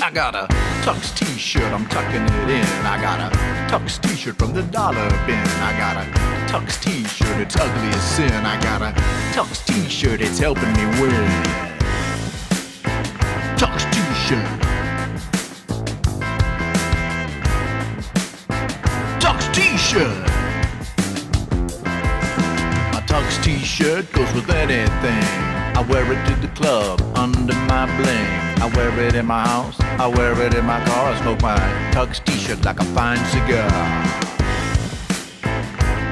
I got a Tux t-shirt, I'm tucking it in. I got a Tux t-shirt from the dollar bin. I got a Tux t-shirt, it's ugly as sin. I got a Tux t-shirt, it's helping me win. Tux t-shirt. Tux t-shirt. My Tux t-shirt goes with anything. I wear it to the club under my bling. I wear it in my house, I wear it in my car. I smoke my Tux t-shirt like a fine cigar.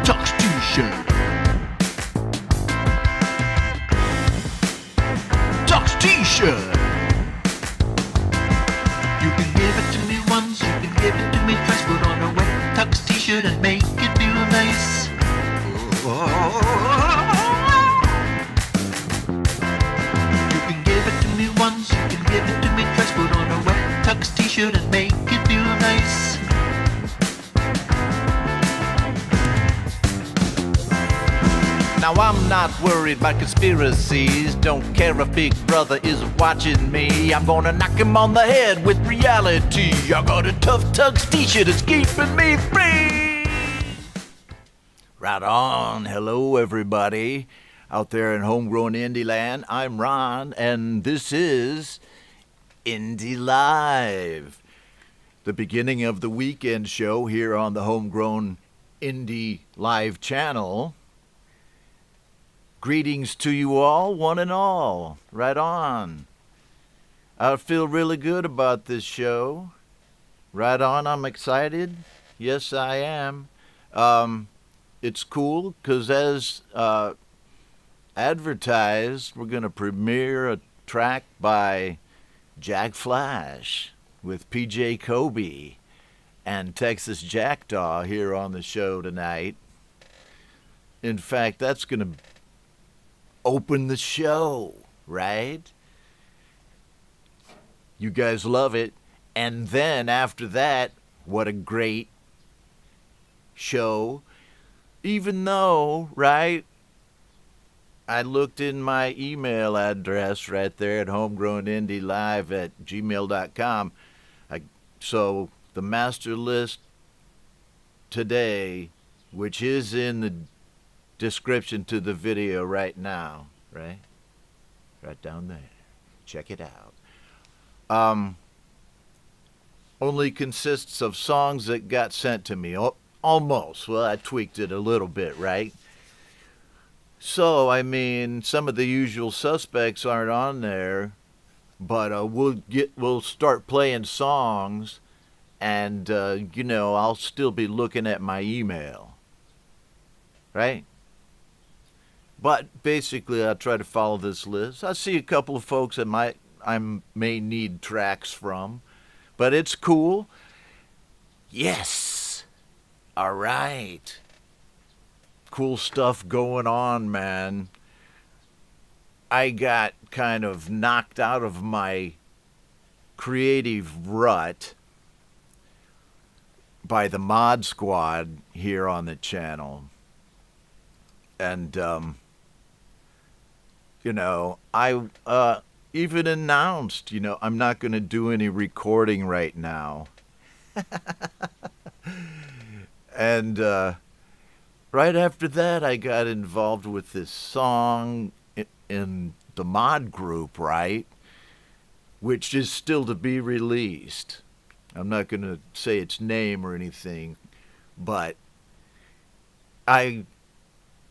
Tux t-shirt. Tux t-shirt. You can give it to me once, you can give it to me twice. Put on a wet Tux t-shirt and make it feel nice. Once you can give it to me twice. Put on a wet Tux t-shirt and make it feel nice. Now I'm not worried about conspiracies. Don't care if Big Brother is watching me. I'm gonna knock him on the head with reality. I got a tough Tux t-shirt that's keeping me free. Right on. Hello everybody out there in homegrown indie land. I'm Ron, and this is Indie Live, the beginning of the weekend show here on the Homegrown Indie Live channel. Greetings to you all, one and all. Right on. I feel really good about this show. Right on, I'm excited. Yes, I am. It's cool, because as advertised, we're going to premiere a track by Jack Flash with PJ Cobi and Texas Jackdaw here on the show tonight. In fact, that's going to open the show, right? You guys love it. And then after that, what a great show. Even though, right, I looked in my email address right there at homegrownindie@gmail.com. So the master list today, which is in the description to the video right now, right? Right down there. Check it out. Only consists of songs that got sent to me. Almost. Well, I tweaked it a little bit, right? So, I mean, some of the usual suspects aren't on there, but we'll start playing songs, and I'll still be looking at my email, right? But basically, I'll try to follow this list. I see a couple of folks that I may need tracks from, but it's cool. Yes. All right. Cool stuff going on, man. I got kind of knocked out of my creative rut by the Mod Squad here on the channel. And, I even announced, I'm not going to do any recording right now. And, right after that, I got involved with this song in the mod group, right? Which is still to be released. I'm not going to say its name or anything, but I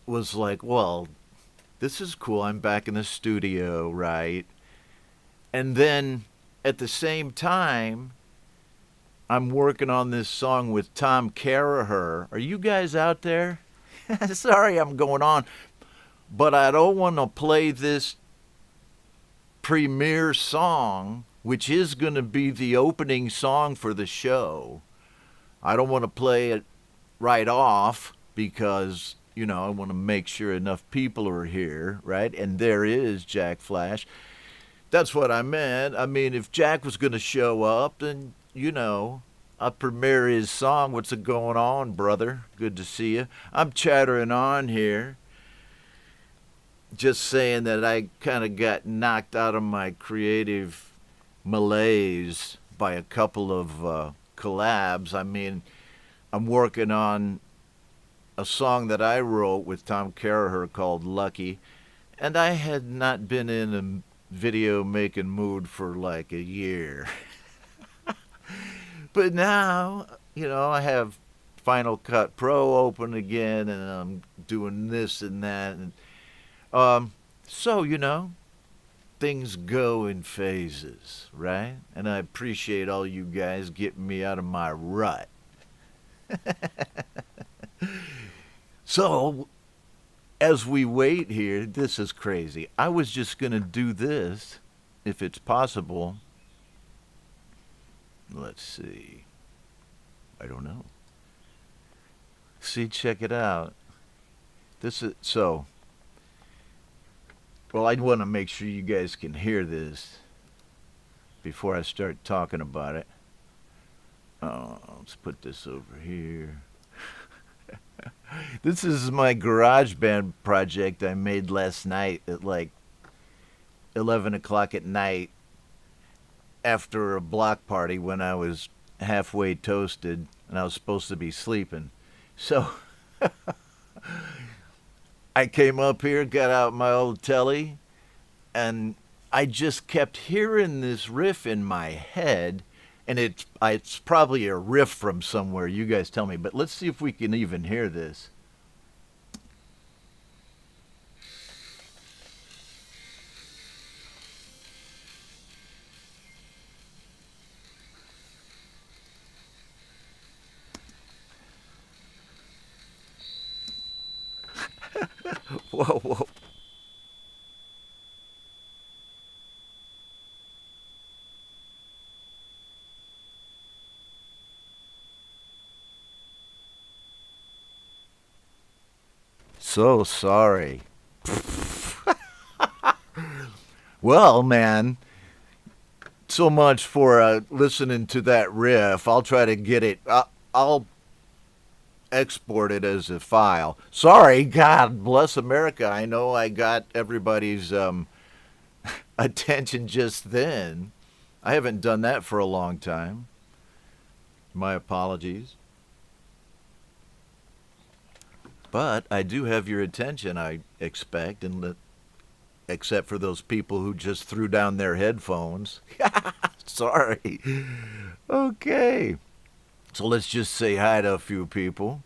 was like, well, this is cool. I'm back in the studio, right? And then at the same time, I'm working on this song with Tom Caraher. Are you guys out there? Sorry I'm going on, but I don't want to play this premiere song, which is going to be the opening song for the show. I don't want to play it right off because, I want to make sure enough people are here, right? And there is Jack Flash. That's what I meant. I mean, if Jack was going to show up, then, I'll premiere his song. What's it going on, brother? Good to see you. I'm chattering on here. Just saying that I kind of got knocked out of my creative malaise by a couple of collabs. I mean, I'm working on a song that I wrote with Tom Caraher called Lucky, and I had not been in a video making mood for like a year. But now, I have Final Cut Pro open again, and I'm doing this and that. And so, things go in phases, right? And I appreciate all you guys getting me out of my rut. So, as we wait here, this is crazy. I was just going to do this, if it's possible. Let's see. I don't know. See, check it out. This is, so, well, I want to make sure you guys can hear this before I start talking about it. Let's put this over here. This is my GarageBand project I made last night at like 11 o'clock at night after a block party when I was halfway toasted and I was supposed to be sleeping. So I came up here, got out my old telly, and I just kept hearing this riff in my head. And it's probably a riff from somewhere, you guys tell me. But let's see if we can even hear this. Whoa, whoa. So sorry. Well, man, so much for listening to that riff. I'll try to get it. I'll export it as a file. Sorry, God bless America. I know I got everybody's attention just then. I haven't done that for a long time. My apologies. But I do have your attention, I expect, and except for those people who just threw down their headphones. Sorry. Okay. So let's just say hi to a few people.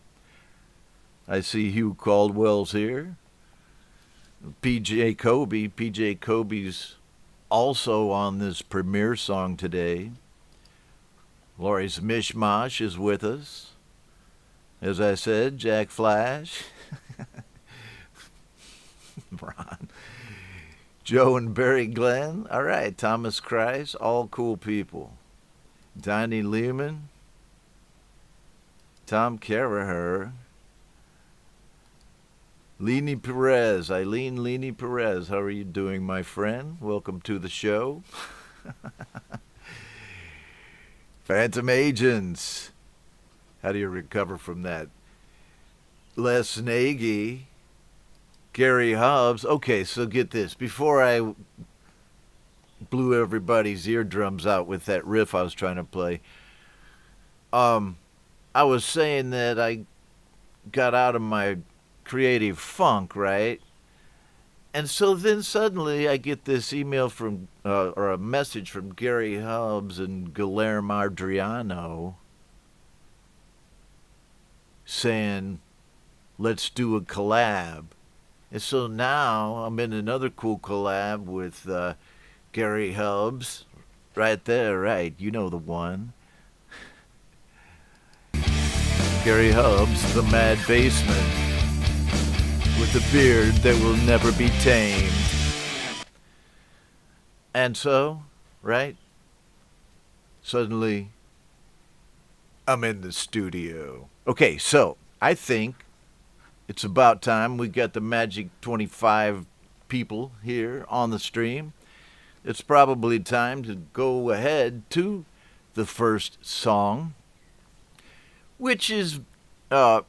I see Hugh Caldwell's here. PJ Cobi. PJ Cobi's also on this premiere song today. Lori's Mishmash is with us. As I said, Jack Flash, Ron, Joe and Barry Glenn. All right, Thomas Christ, all cool people. Donnie Lehman, Tom Caraher, Leany Perez, Eileen Leany Perez. How are you doing, my friend? Welcome to the show. Phantom Agents. How do you recover from that? Les Nagy, Gary Hobbs. Okay, so get this. Before I blew everybody's eardrums out with that riff I was trying to play, I was saying that I got out of my creative funk, right? And so then suddenly I get this email from, or a message from Gary Hobbs and Guillermo Adriano saying, let's do a collab. And so now I'm in another cool collab with Gary Hobbs. Right there, right. You know the one. Gary Hobbs, the Mad Bassman, with a beard that will never be tamed. And so, right? Suddenly, I'm in the studio. Okay, so I think it's about time we got the magic 25 people here on the stream. It's probably time to go ahead to the first song, which is by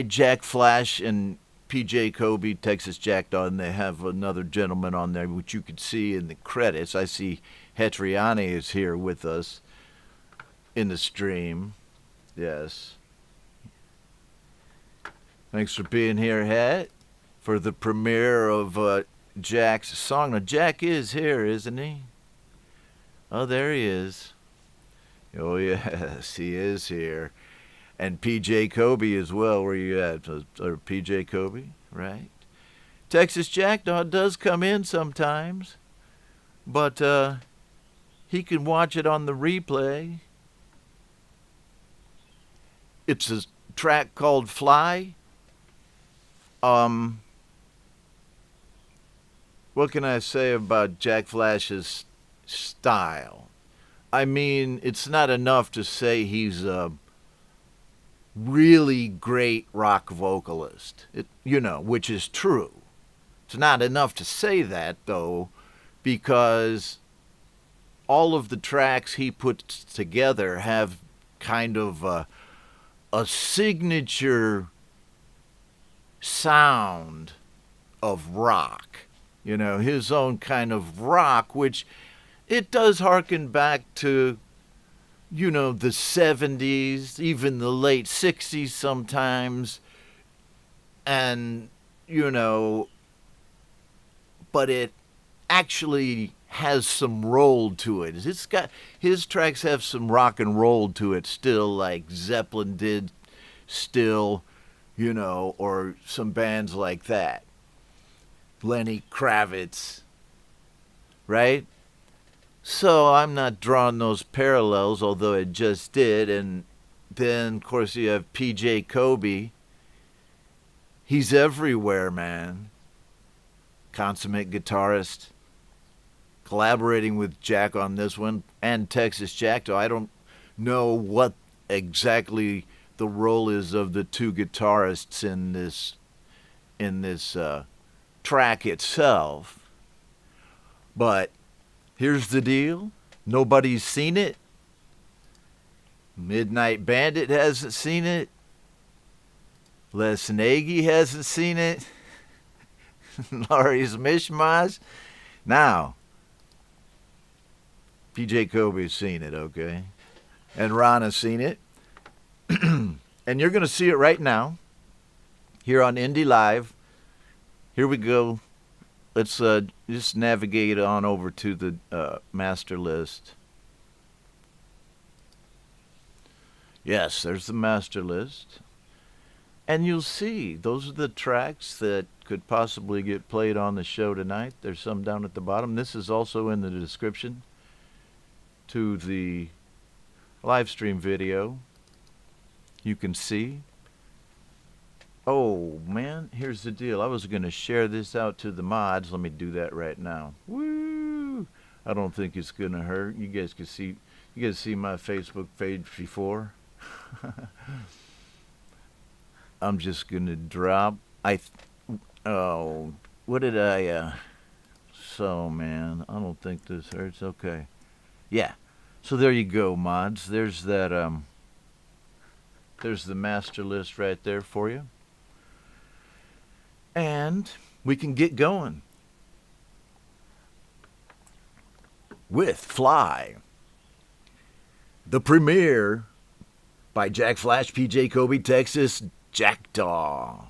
Jack Flash and PJ Cobi, Texas Jackdaw, and they have another gentleman on there, which you could see in the credits. I see Hetriani is here with us. in the stream. Yes. Thanks for being here, Het, for the premiere of Jack's song. Now, Jack is here, isn't he? Oh, there he is. Oh, yes, he is here. And PJ Cobi as well. Where you at? Or PJ Cobi, right? Texas Jackdaw does come in sometimes, but he can watch it on the replay. It's a track called Fly. What can I say about Jack Flash's style? I mean, it's not enough to say he's a really great rock vocalist, which is true. It's not enough to say that, though, because all of the tracks he puts together have kind of a signature sound of rock. His own kind of rock, which it does harken back to, the 70s, even the late 60s sometimes. And, but it actually has some roll to it. His tracks have some rock and roll to it still, like Zeppelin did still, or some bands like that. Lenny Kravitz, right? So I'm not drawing those parallels, although I just did. And then, of course, you have PJ Cobi. He's everywhere, man. Consummate guitarist. Collaborating with Jack on this one, and Texas Jackdaw. I don't know what exactly the role is of the two guitarists in this track itself. But here's the deal. Nobody's seen it. Midnight Bandit hasn't seen it. Les Nagy hasn't seen it. Laurie's Mishmash. Now, PJ Cobi's seen it, okay? And Ron has seen it. And you're going to see it right now here on Indie Live. Here we go. Let's just navigate on over to the master list. Yes, there's the master list. And you'll see, those are the tracks that could possibly get played on the show tonight. There's some down at the bottom. This is also in the description to the live stream video. You can see. Oh, man, here's the deal. I was going to share this out to the mods. Let me do that right now. Woo! I don't think it's going to hurt. You guys can see. You guys see my Facebook page before? I'm just going to drop. What did I, so, man, I don't think this hurts. Okay. Yeah. So there you go, mods. There's that, there's the master list right there for you. And we can get going with Fly, the premiere by Jack Flash, PJ Cobi, Texas Jackdaw.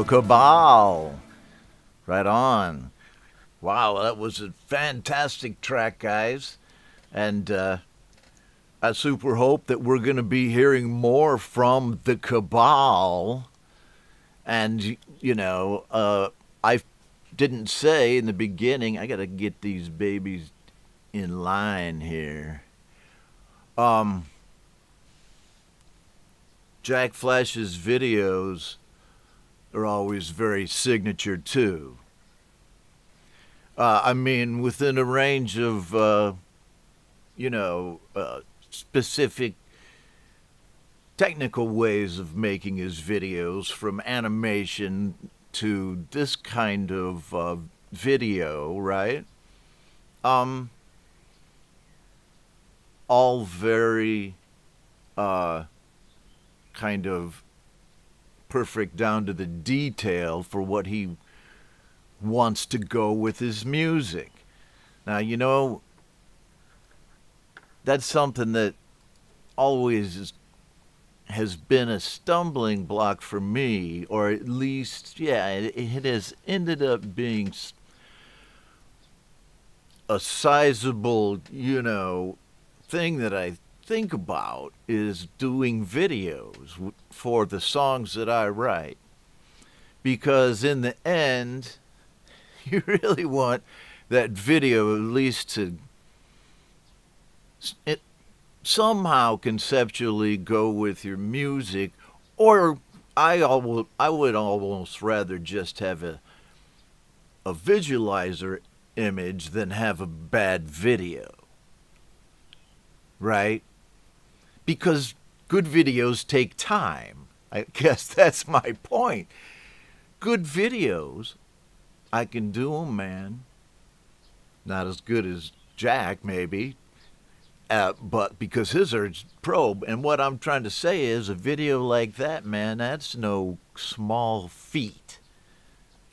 The Cabal. Right on. Wow, that was a fantastic track, guys. And I super hope that we're going to be hearing more from The Cabal. And, you know, I didn't say in the beginning, I got to get these babies in line here. Jack Flash's videos are always very signature too. I mean, within a range of, specific technical ways of making his videos, from animation to this kind of video, right? All very kind of perfect down to the detail for what he wants to go with his music. Now, you know, that's something that always has been a stumbling block for me, or at least, yeah, it has ended up being a sizable, thing that I think about, is doing videos for the songs that I write. Because in the end, you really want that video at least to somehow conceptually go with your music, or I would almost rather just have a visualizer image than have a bad video, right? Because good videos take time. I guess that's my point. Good videos, I can do them, man. Not as good as Jack, maybe. But because his are pro. And what I'm trying to say is, a video like that, man, that's no small feat,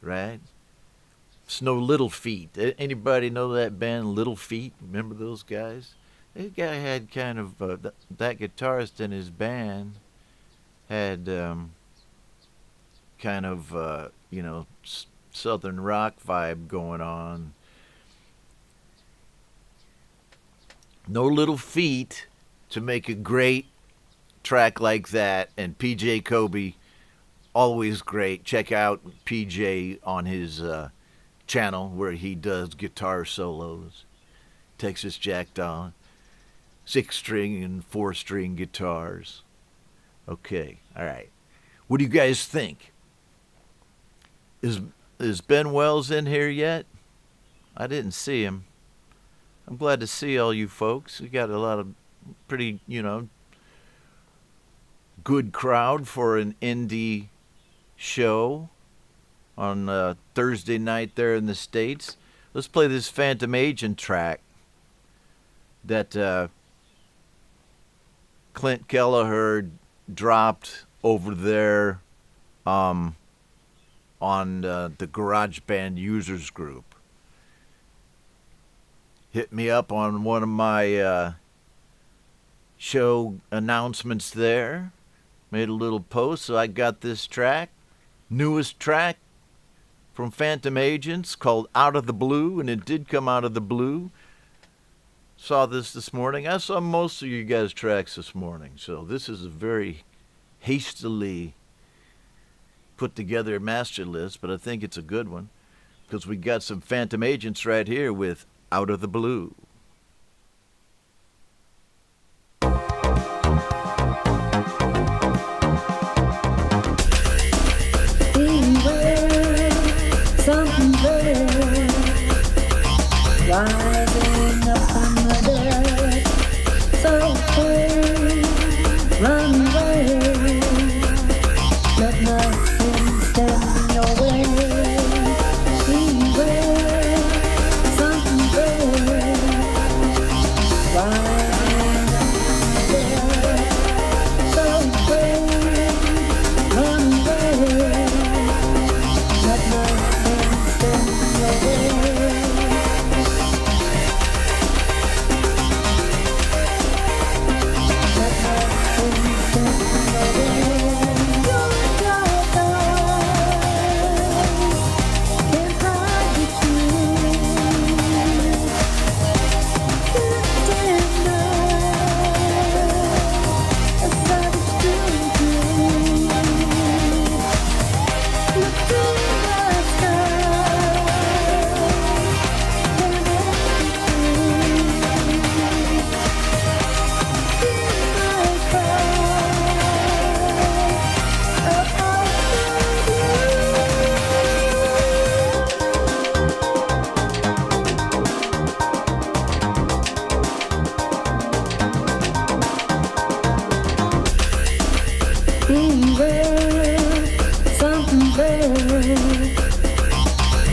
right? It's no Little Feat. Anybody know that band, Little Feat? Remember those guys? That guy had kind of, that guitarist in his band had kind of, Southern rock vibe going on. No Little Feat to make a great track like that. And PJ Cobi, always great. Check out PJ on his channel where he does guitar solos. Texas Jackdaw. 6-string and 4-string guitars. Okay, all right. What do you guys think? Is Ben Wells in here yet? I didn't see him. I'm glad to see all you folks. We got a lot of pretty, good crowd for an indie show on Thursday night there in the States. Let's play this Phantom Agent track that Clint Kelleher dropped over there on the GarageBand users group. Hit me up on one of my show announcements there. Made a little post, so I got this track. Newest track from Phantom Agents called Out of the Blue, and it did come out of the blue. Saw this morning. I saw most of you guys' tracks this morning, so this is a very hastily put together master list, but I think it's a good one because we got some Phantom Agents right here with Out of the Blue. Rising up from the dirt, so free, run away, let nothing stand in your way. Beware, something good, rising up from the dirt, so free, run away, let nothing stand in your way.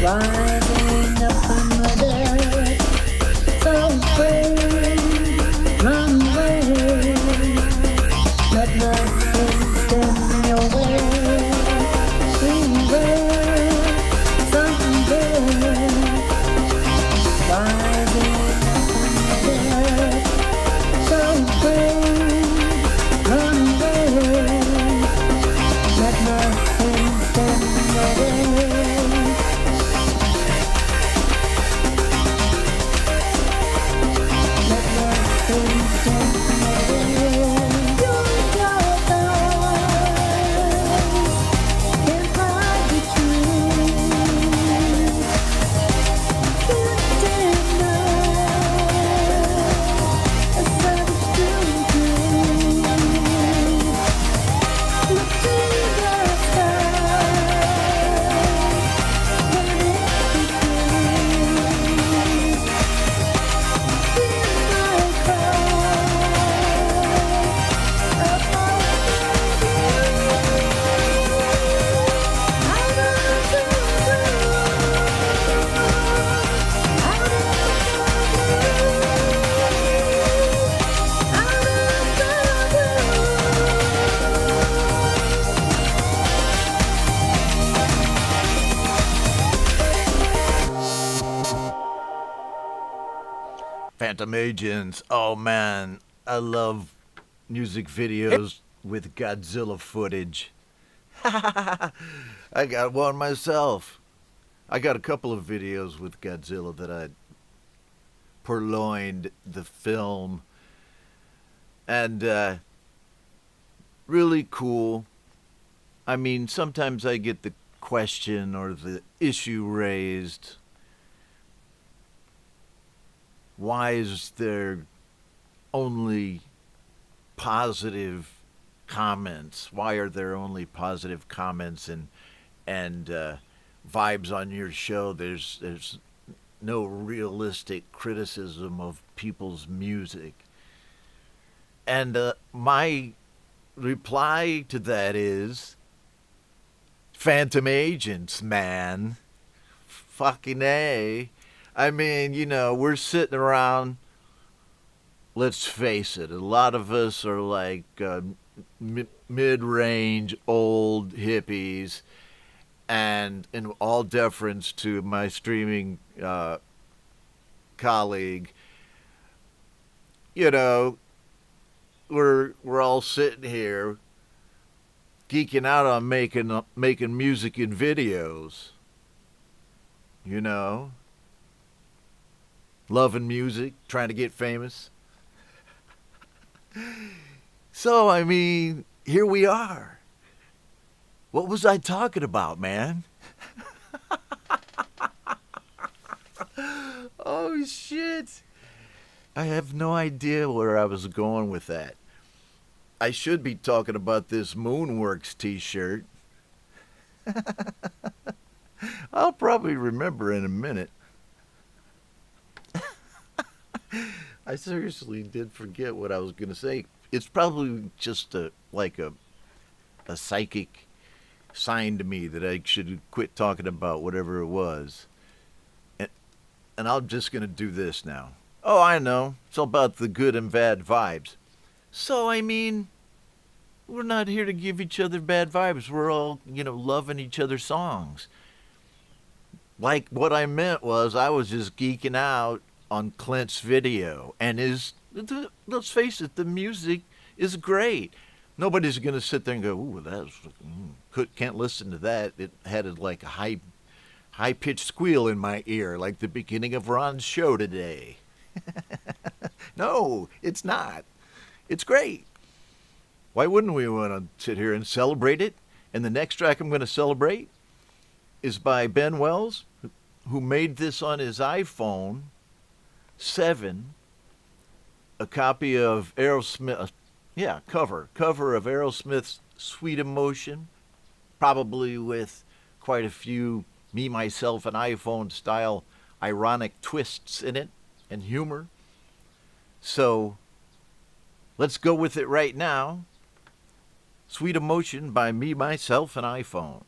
Rising up from the dead, so afraid, run away. Let nothing stand in your way. Sing there, something there. Rising up from the dead, so afraid, run away. Let nothing stand in your way. Phantom Agents. Oh man, I love music videos with Godzilla footage. I got one myself. I got a couple of videos with Godzilla that I purloined the film. And really cool. I mean, sometimes I get the question or the issue raised. Why is there only positive comments? Why are there only positive comments and vibes on your show? There's no realistic criticism of people's music. And my reply to that is Phantom Agents, man. Fucking A. I mean, you know, we're sitting around, let's face it, a lot of us are like mid-range old hippies, and in all deference to my streaming colleague, you know, we're all sitting here geeking out on making music and videos, you know. Loving music, trying to get famous. So, I mean, here we are. What was I talking about, man? Oh, shit. I have no idea where I was going with that. I should be talking about this Moonworks t-shirt. I'll probably remember in a minute. I seriously did forget what I was going to say. It's probably just a psychic sign to me that I should quit talking about whatever it was. And I'm just going to do this now. Oh, I know. It's all about the good and bad vibes. So, I mean, we're not here to give each other bad vibes. We're all, you know, loving each other's songs. Like, what I meant was I was just geeking out on Clint's video, and let's face it, the music is great. Nobody's gonna sit there and go, "Ooh, can't listen to that." It had like a high pitched squeal in my ear, like the beginning of Ron's show today. No, it's not. It's great. Why wouldn't we want to sit here and celebrate it? And the next track I'm going to celebrate is by Ben Wells, who made this on his iPhone 7, a copy of Aerosmith, cover of Aerosmith's Sweet Emotion, probably with quite a few me, myself, and iPhone style ironic twists in it and humor. So let's go with it right now. Sweet Emotion by Me, Myself, and iPhone.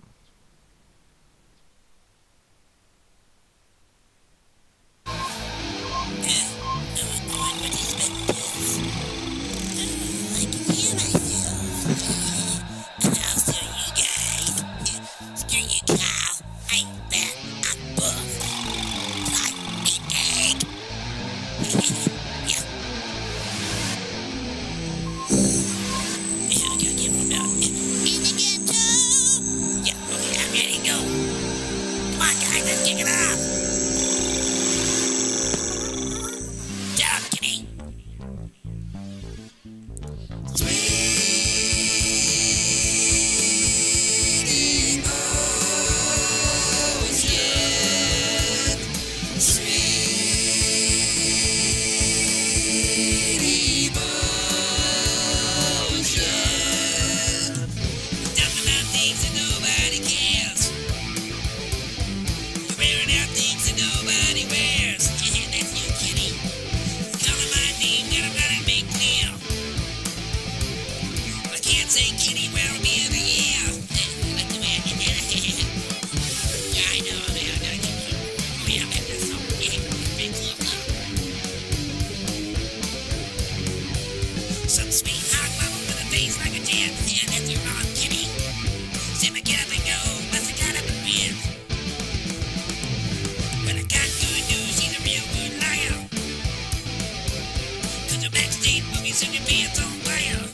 let's kick it off. Get up, kitty. Some sweet hot mama with a face like a gin. Yeah, that's your wrong, kitty. See me get up and go, must have got up and win. When I got good news, he's a real good liar. Cause your backstage boogies and your pants on fire.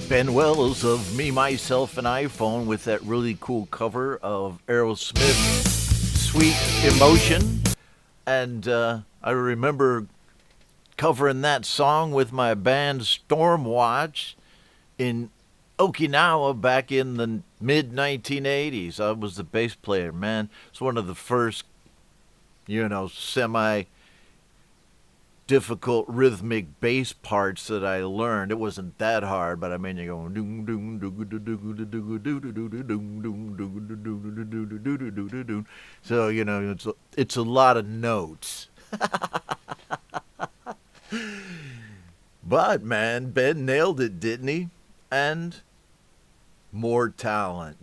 Ben Wells of Me, Myself, and iPhone with that really cool cover of Aerosmith's Sweet Emotion. And I remember covering that song with my band Stormwatch in Okinawa back in the mid-1980s. I was the bass player, man. It's one of the first, semi-difficult rhythmic bass parts that I learned. It wasn't that hard, but I mean, you're going doom doom doom doom doom doom doom doom doom doom. So it's a lot of notes. But man, Ben nailed it, didn't he? And more talent,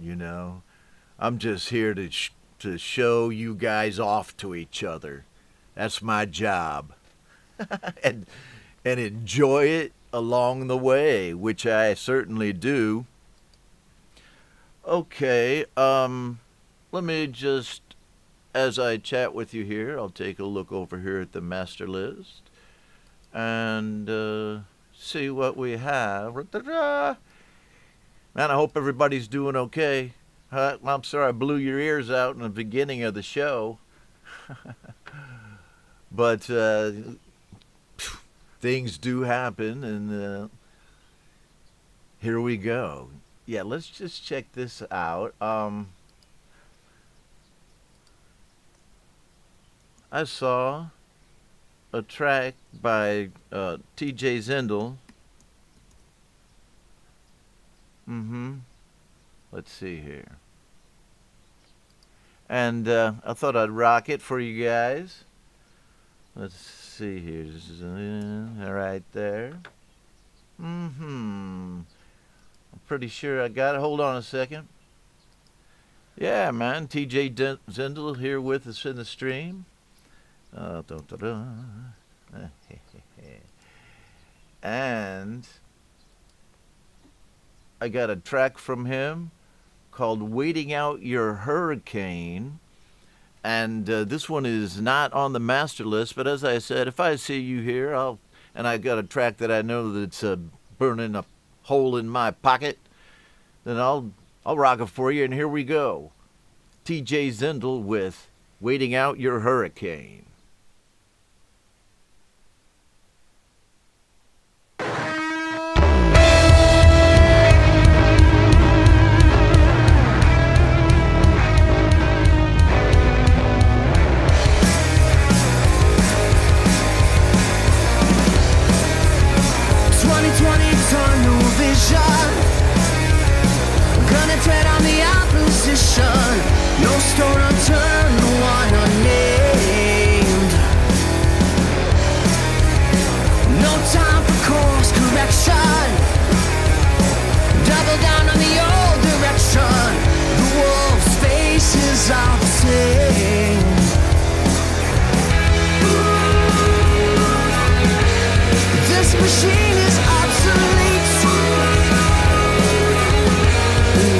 I'm just here to show you guys off to each other. That's my job. and enjoy it along the way, which I certainly do. Okay, let me just, as I chat with you here, I'll take a look over here at the master list and see what we have. Man, I hope everybody's doing okay. I'm sorry I blew your ears out in the beginning of the show. But things do happen, and here we go. Yeah, let's just check this out. I saw a track by T.J. Zindel. Let's see here. And I thought I'd rock it for you guys. Let's see here. Right there. I'm pretty sure I got it. Hold on a second. Yeah, man. T.J. Zindel here with us in the stream. And I got a track from him called Waiting Out Your Hurricane. And this one is not on the master list, but as I said, if I see you here, and I got a track that I know that's burning a hole in my pocket, then I'll rock it for you, and here we go. T.J. Zindel with Waiting Out Your Hurricane. Gonna tread on the opposition. No stone unturned, no one unnamed. No time for course correction. Double down on the old direction. The wolf's faces are the same. This machine is obsolete.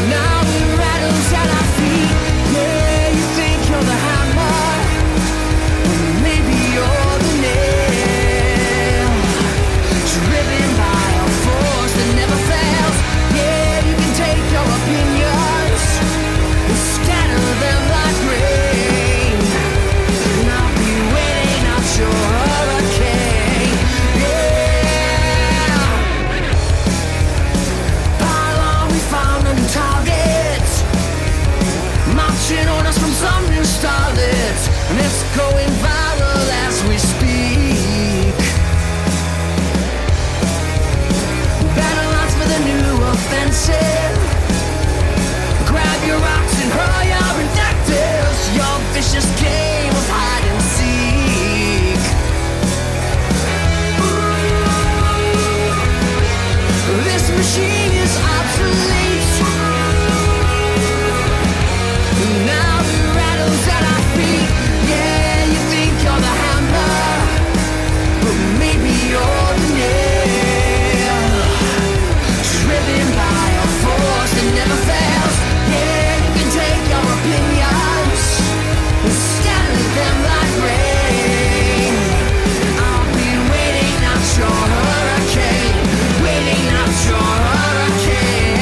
Now it rattles at our feet. Yeah, you think you're the hammer, maybe you're the nail. Driven by a force that never fails. Yeah, you can take your opinions and scatter them like rain. And I'll be waiting out your hurricane. Yeah. Pylon, we found a new target, marching orders from some new starlet, and it's going viral as we speak. Battle lines for the new offensive. Grab your rocks and hurl your invectives. Your vicious game of hide and seek. This machine is obsolete. Now it rattles at our feet. Yeah, you think you're the hammer, but maybe you're the nail. Driven by a force that never fails. Yeah, you can take your opinions and scatter them like rain. I'll be waiting out your hurricane. Waiting out your hurricane.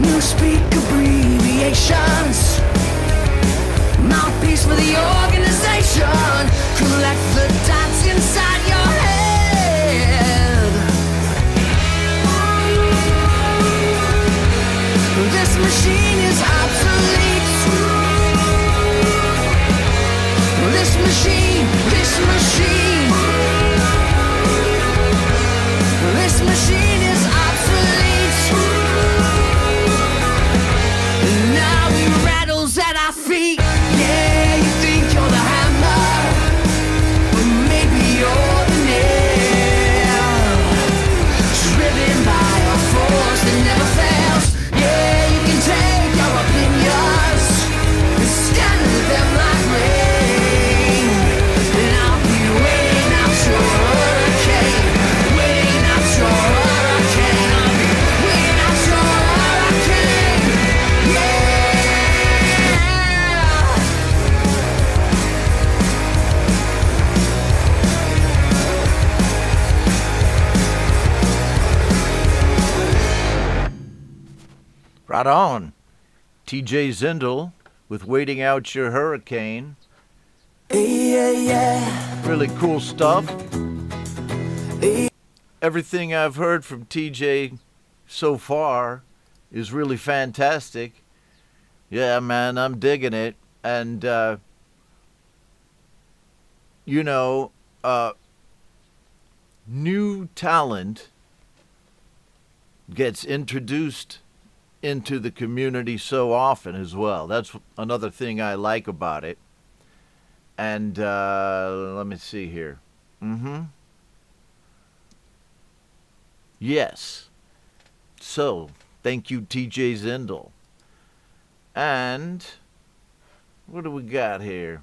Newspeak abbreviations. Mouthpiece for the organization. Collect the dots inside your head. This machine is obsolete. This machine, this machine. This machine is obsolete. Now it rattles at our feet. Yeah, you think you're the hammer, but maybe you're the nail. Driven by a force that never fails. Yeah, you can take Right on. TJ Zindel with Waiting Out Your Hurricane. Really cool stuff. Everything I've heard from TJ so far is really fantastic. Yeah, man, I'm digging it. And, new talent gets introduced into the community so often as well. That's another thing I like about it. And let me see here. Yes. So, thank you, TJ Zindel. And what do we got here?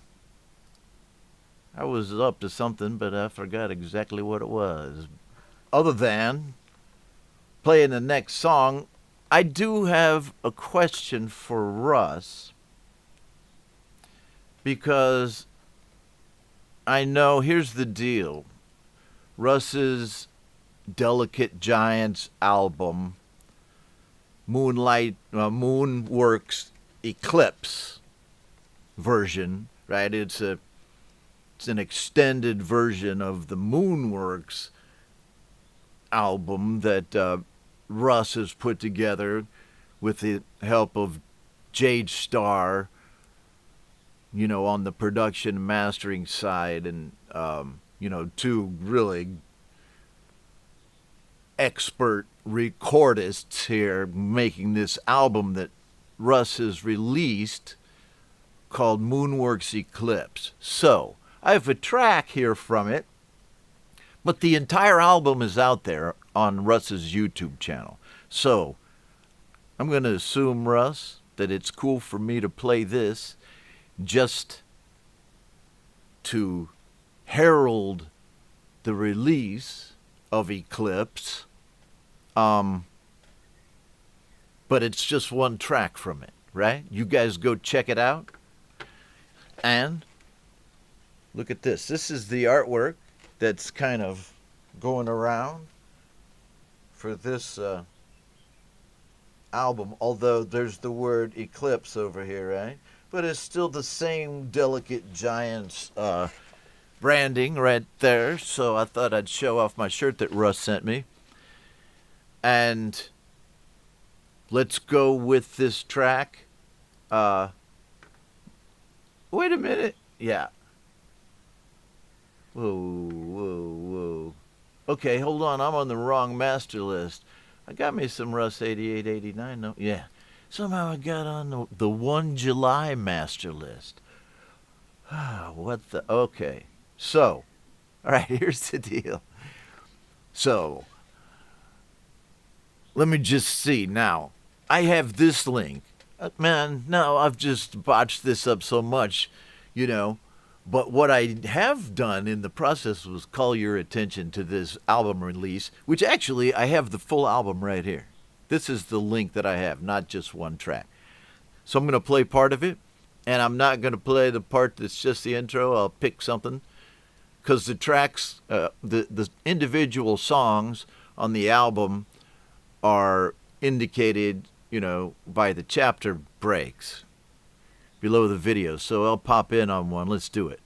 I was up to something, but I forgot exactly what it was. Other than playing the next song, I do have a question for Russ, because I know, here's the deal. Russ's Delicate Giants album, Moonworks Eclipse version, right? It's an extended version of the Moonworks album that Russ has put together with the help of Jade Starr, on the production and mastering side, and, two really expert recordists here making this album that Russ has released called Moonworks Eclipse. So, I have a track here from it, but the entire album is out there on Russ's YouTube channel. So, I'm going to assume, Russ, that it's cool for me to play this just to herald the release of Eclipse. But it's just one track from it, right? You guys go check it out. And look at this. This is the artwork that's kind of going around for this album, although there's the word Eclipse over here, right? But it's still the same Delicate Giants branding right there, so I thought I'd show off my shirt that Russ sent me. And let's go with this track. Wait a minute. Yeah. Whoa. Okay, hold on. I'm on the wrong master list. I got me some Russ 8889. No, yeah. Somehow I got on the 1 July master list. What the? Okay. So, all right, here's the deal. So, let me just see. Now, I have this link. Man, no, I've just botched this up so much, But what I have done in the process was call your attention to this album release, which actually I have the full album right here. This is the link that I have, not just one track. So I'm going to play part of it, and I'm not going to play the part that's just the intro. I'll pick something, because the tracks, the individual songs on the album are indicated, by the chapter breaks below the video. So I'll pop in on one. Let's do it.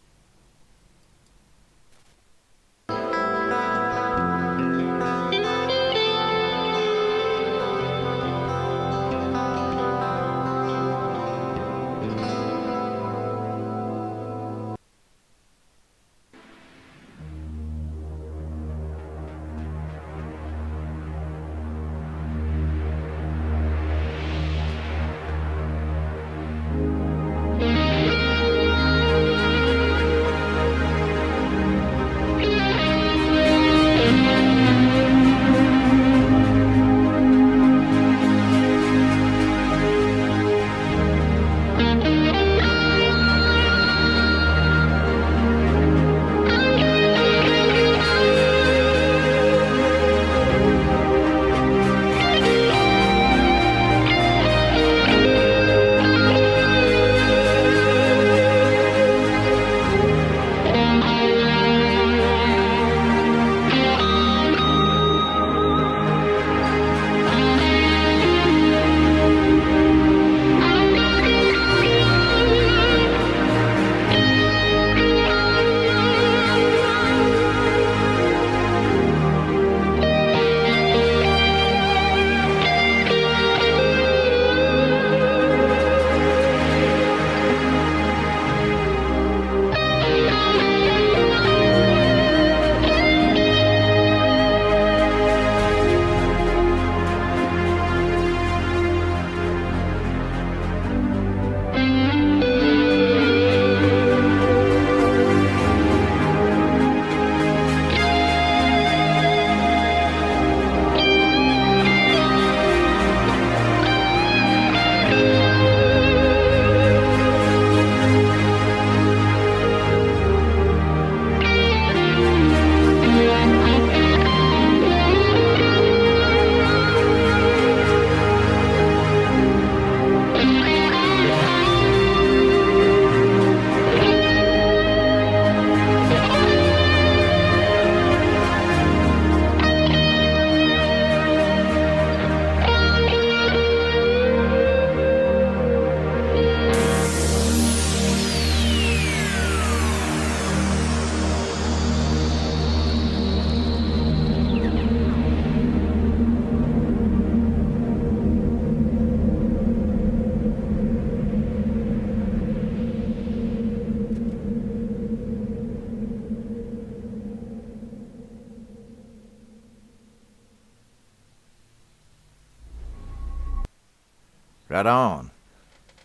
Right on.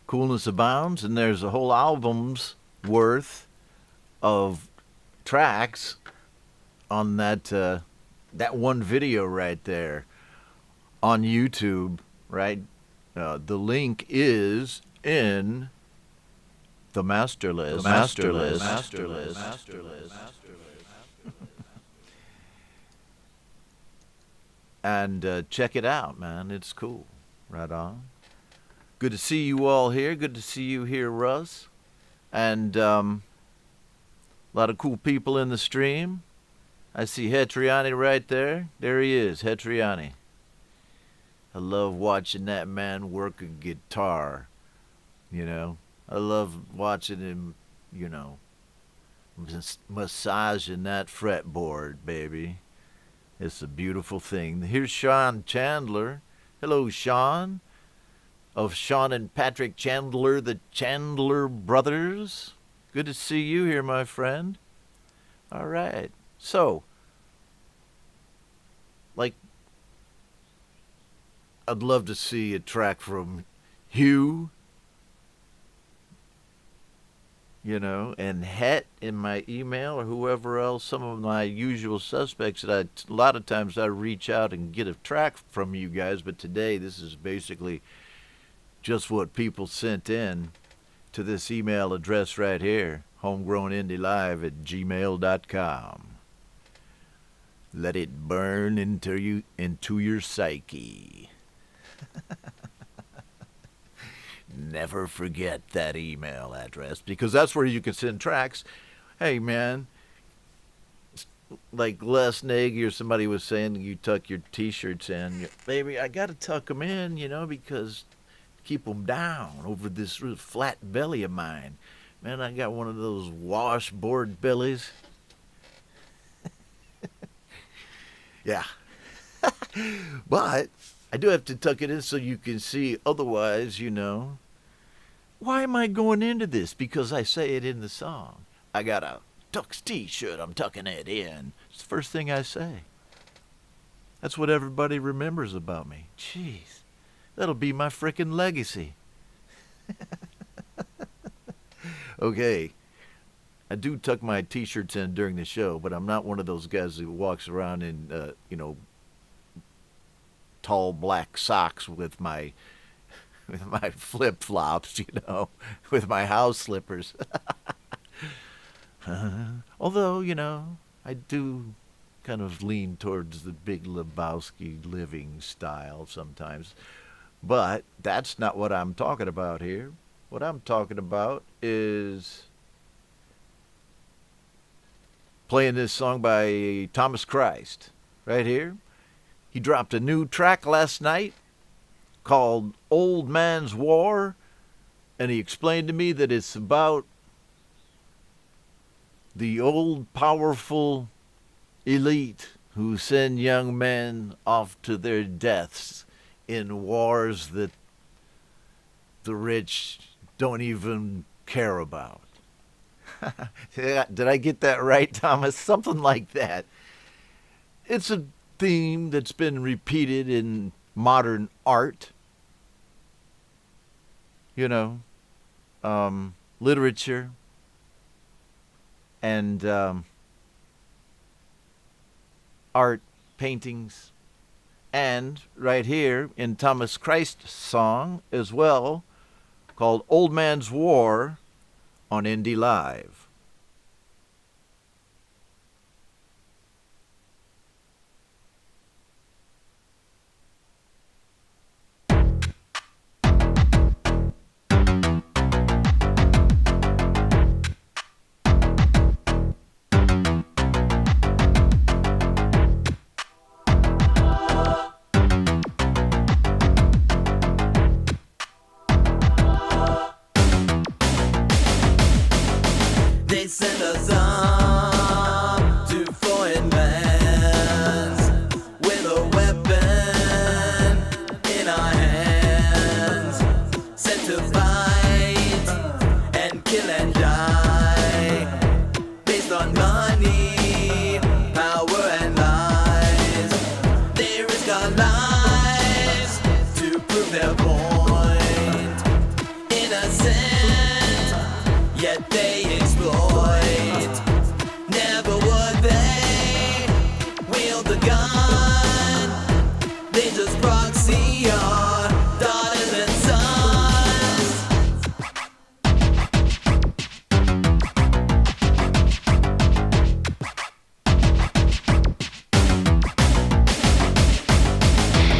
Coolness abounds, and there's a whole album's worth of tracks on that one video right there on YouTube, right? The link is in the master list. And check it out, man. It's cool. Right on. Good to see you all here. Good to see you here, Russ. And a lot of cool people in the stream. I see Hetriani right there. There he is, Hetriani. I love watching that man work a guitar. You know, I love watching him, you know, massaging that fretboard, baby. It's a beautiful thing. Here's Sean Chandler. Hello, Sean. Of Sean and Patrick Chandler, the Chandler brothers. Good to see you here, my friend. All right. So, like, I'd love to see a track from Hugh, you know, and Het in my email, or whoever else, some of my usual suspects that a lot of times I reach out and get a track from you guys, but today this is basically just what people sent in to this email address right here, homegrownindylive@gmail.com. Let it burn into your psyche. Never forget that email address, because that's where you can send tracks. Hey, man, like Les Nagy or somebody was saying, you tuck your T-shirts in. Baby, I got to tuck them in, you know, because keep them down over this flat belly of mine. Man, I got one of those washboard bellies. Yeah. But I do have to tuck it in so you can see. Otherwise, you know, why am I going into this? Because I say it in the song. I got a Tux T-shirt, I'm tucking it in. It's the first thing I say. That's what everybody remembers about me. Jeez, that'll be my frickin' legacy. Okay, I do tuck my T-shirts in during the show, but I'm not one of those guys who walks around in, you know, tall black socks with my flip-flops, you know, with my house slippers. Although, you know, I do kind of lean towards the Big Lebowski living style sometimes. But that's not what I'm talking about here. What I'm talking about is playing this song by Thomas Christ right here. He dropped a new track last night called Old Man's War, and he explained to me that it's about the old powerful elite who send young men off to their deaths in wars that the rich don't even care about. Did I get that right, Thomas? Something like that. It's a theme that's been repeated in modern art, you know, literature, and art, paintings, and right here in Thomas Christ's song as well, called Old Man's War on Indie Live. They just proxy our daughters and sons.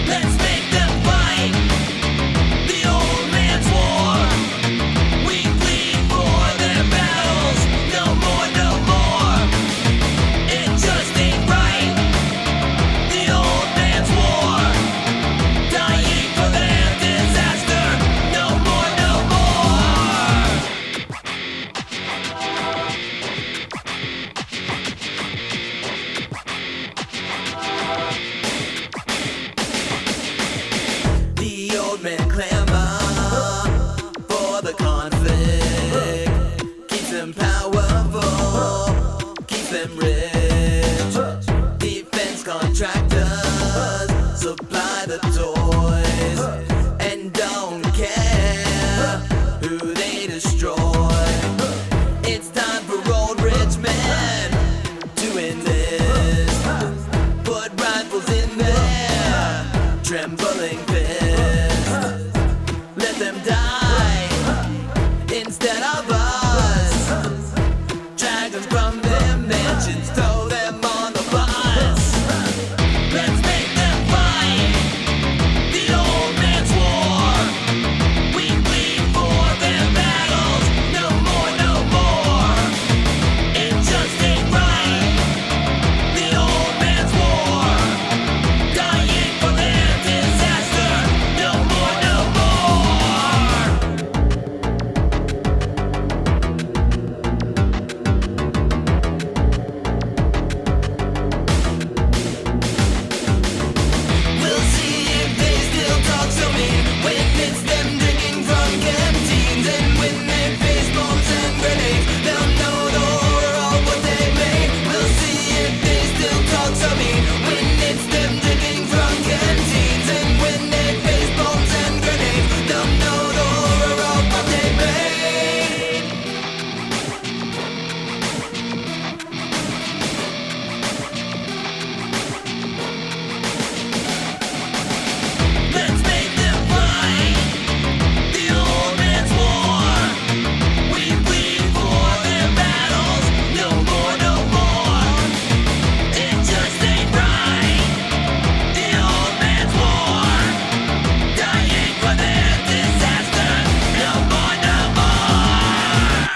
Let's make them fight the old man's war. We bleed for their battles. No more, no more. It just ain't right. The old man's war. Dying for their disaster. No more, no more. The old men clamor for the conflict. Keeps them powerful, keeps them rich. Defense contractors supply the toys and don't care who they destroy. It's time for old rich men to enlist. Put rifles in their trembling fists. Let them die instead of us. Dragons from their mansions, throw them on the bus. Let's make them fight the old man's war. We bleed for their battles. No more, no more. It just ain't right. The old man's war. Dying for their disaster. No more, no more. We'll see if they still talk to me when it's them drinking from canteens, and when they face bombs and grenades, they'll know the horror of what they made. We'll see if they still talk to me when it's them drinking from canteens, and when they face bombs and grenades, they'll know the horror of what they made. Let's make them fight the old man's war. We bleed for their battles. No more, no more. It just ain't right. The old man's war. Dying for their disaster. No more, no more.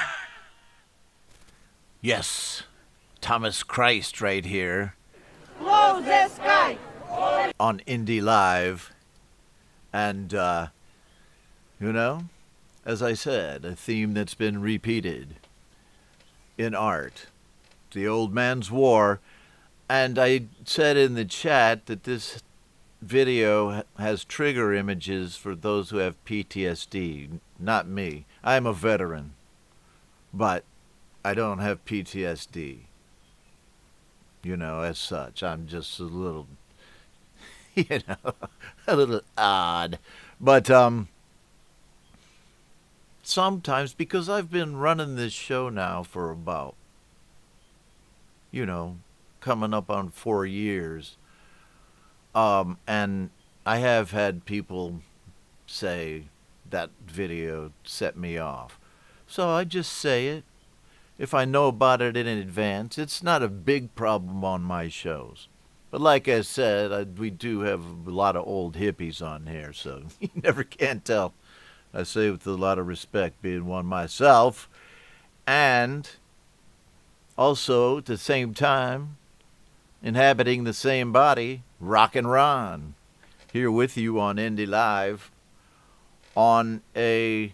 Yes, Thomas Christ right here Close the sky. on Indie Live. And, as I said, a theme that's been repeated in art. The old man's war. And I said in the chat that this video has trigger images for those who have PTSD. Not me. I'm a veteran. But I don't have PTSD. As such. I'm just a little, a little odd. But sometimes, because I've been running this show now for about, coming up on 4 years, and I have had people say that video set me off. So I just say it. If I know about it in advance, it's not a big problem on my shows. But like I said, we do have a lot of old hippies on here, so you never can tell. I say it with a lot of respect, being one myself. And also, at the same time, inhabiting the same body, Rockin' Ron, here with you on Indie Live on a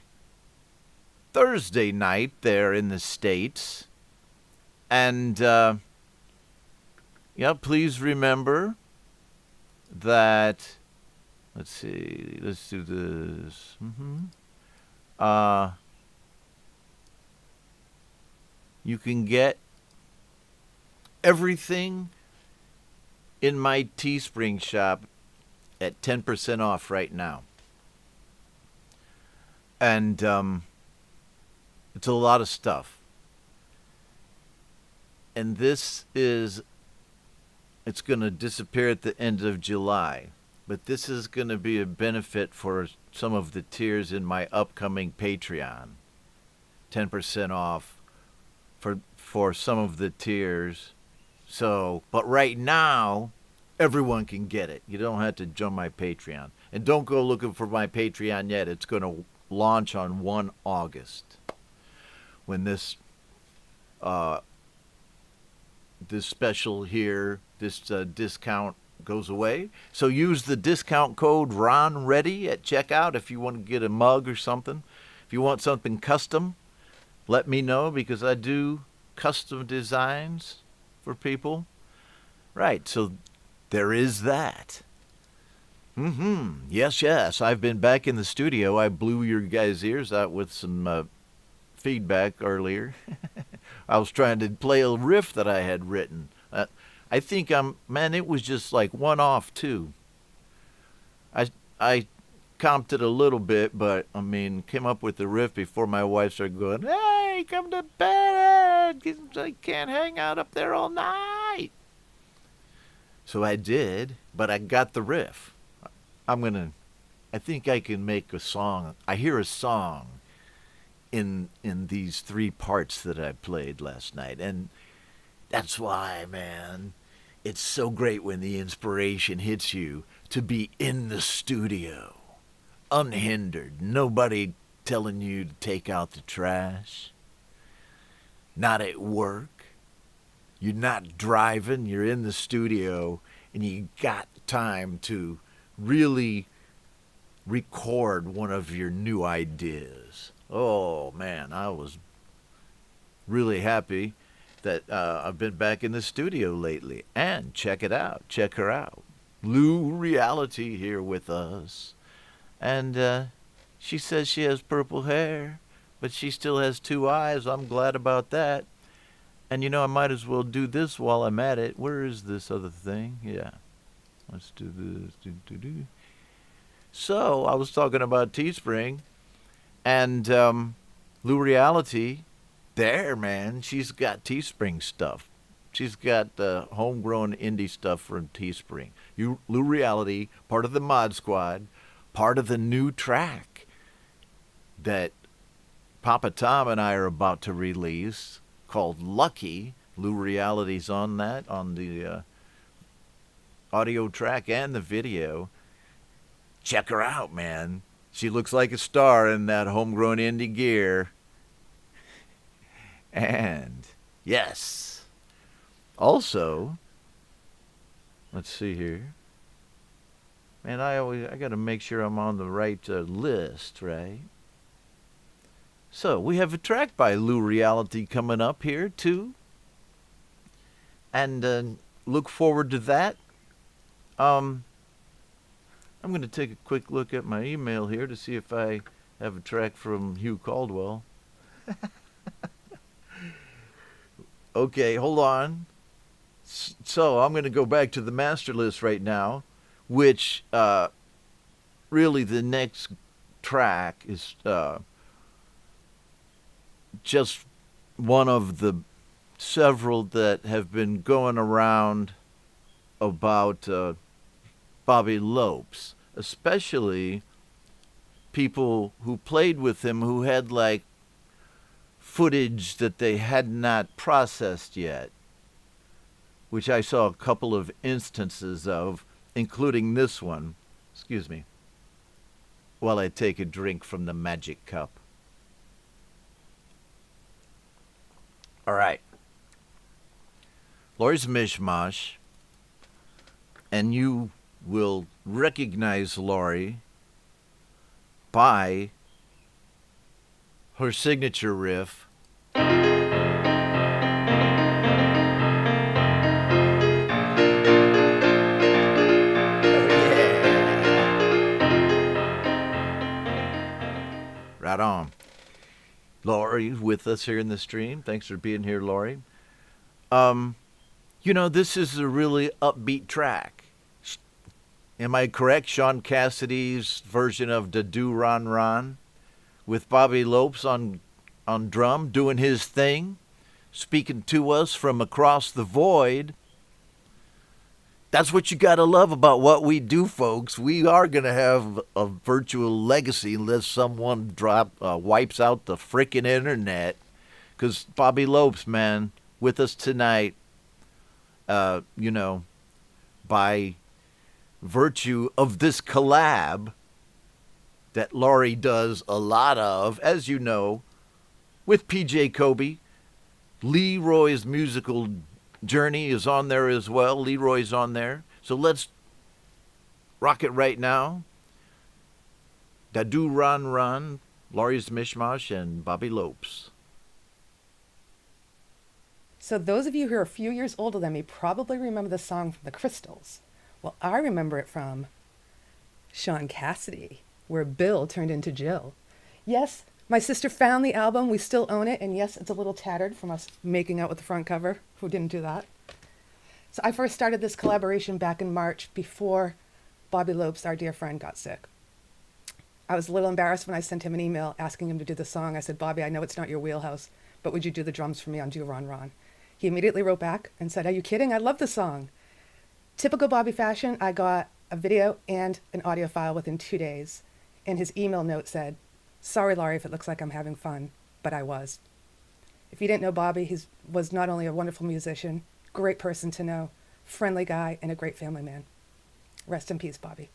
Thursday night there in the States. And, please remember that, let's see, let's do this. You can get everything in my Teespring shop at 10% off right now. And it's a lot of stuff. And it's going to disappear at the end of July. but this is going to be a benefit for some of the tiers in my upcoming Patreon. 10% off for some of the tiers. So, but right now, everyone can get it. You don't have to join my Patreon. And don't go looking for my Patreon yet. It's going to launch on 1 August. When this special here, this discount goes away. So use the discount code RONREADY at checkout if you want to get a mug or something. If you want something custom, let me know, because I do custom designs for people. Right, so there is that. Yes, I've been back in the studio. I blew your guys' ears out with some feedback earlier. I was trying to play a riff that I had written. I think it was just like one off too. I comped it a little bit, but came up with the riff before my wife started going, "Hey, come to bed. I can't hang out up there all night." So I did, but I got the riff. I think I can make a song. I hear a song in these 3 parts that I played last night. And that's why, man, it's so great when the inspiration hits you to be in the studio, unhindered, nobody telling you to take out the trash, not at work, you're not driving, you're in the studio, and you got time to really record one of your new ideas. Oh, man, I was really happy that I've been back in the studio lately. And check it out. Check her out. Lou Reality here with us. And she says she has purple hair, but she still has 2 eyes. I'm glad about that. And, I might as well do this while I'm at it. Where is this other thing? Yeah. Let's do this. So, I was talking about Teespring. And Lou Reality, there, man, she's got Teespring stuff. She's got homegrown indie stuff from Teespring. Lou Reality, part of the Mod Squad, part of the new track that Papa Tom and I are about to release called Lucky. Lou Reality's on that, on the audio track and the video. Check her out, man. She looks like a star in that homegrown indie gear. And, yes. Also, let's see here. Man, I got to make sure I'm on the right list, right? So, we have a track by Lou Reality coming up here, too. And look forward to that. I'm going to take a quick look at my email here to see if I have a track from Hugh Caldwell. Okay, hold on. So I'm going to go back to the master list right now, which really the next track is just one of the several that have been going around about Bobby Lopes, especially people who played with him who had like footage that they had not processed yet, which I saw a couple of instances of, including this one. Excuse me, while I take a drink from the magic cup. All right. Lori's Mishmash, and you will recognize Lori by her signature riff. Right on. Lori with us here in the stream. Thanks for being here, Lori. This is a really upbeat track. Am I correct? Sean Cassidy's version of Da Do Ron Ron, with Bobby Lopes on drum, doing his thing, speaking to us from across the void. That's what you got to love about what we do, folks. We are going to have a virtual legacy unless someone wipes out the frickin' internet. Because Bobby Lopes, man, with us tonight, by virtue of this collab that Laurie does a lot of, as you know, with PJ Cobi. Leroy's musical journey is on there as well. Leroy's on there. So let's rock it right now. Dadu Ron Ron, Laurie's Mishmash, and Bobby Lopes. So those of you who are a few years older than me probably remember the song from the Crystals. Well, I remember it from Sean Cassidy, where Bill turned into Jill. Yes, my sister found the album. We still own it. And yes, it's a little tattered from us making out with the front cover. Who didn't do that? So I first started this collaboration back in March before Bobby Lopes, our dear friend, got sick. I was a little embarrassed when I sent him an email asking him to do the song. I said, Bobby, I know it's not your wheelhouse, but would you do the drums for me on Do Ron Ron? He immediately wrote back and said, are you kidding? I love the song. Typical Bobby fashion, I got a video and an audio file within 2 days. And his email note said, sorry, Laurie, if it looks like I'm having fun, but I was. If you didn't know Bobby, he was not only a wonderful musician, great person to know, friendly guy, and a great family man. Rest in peace, Bobby.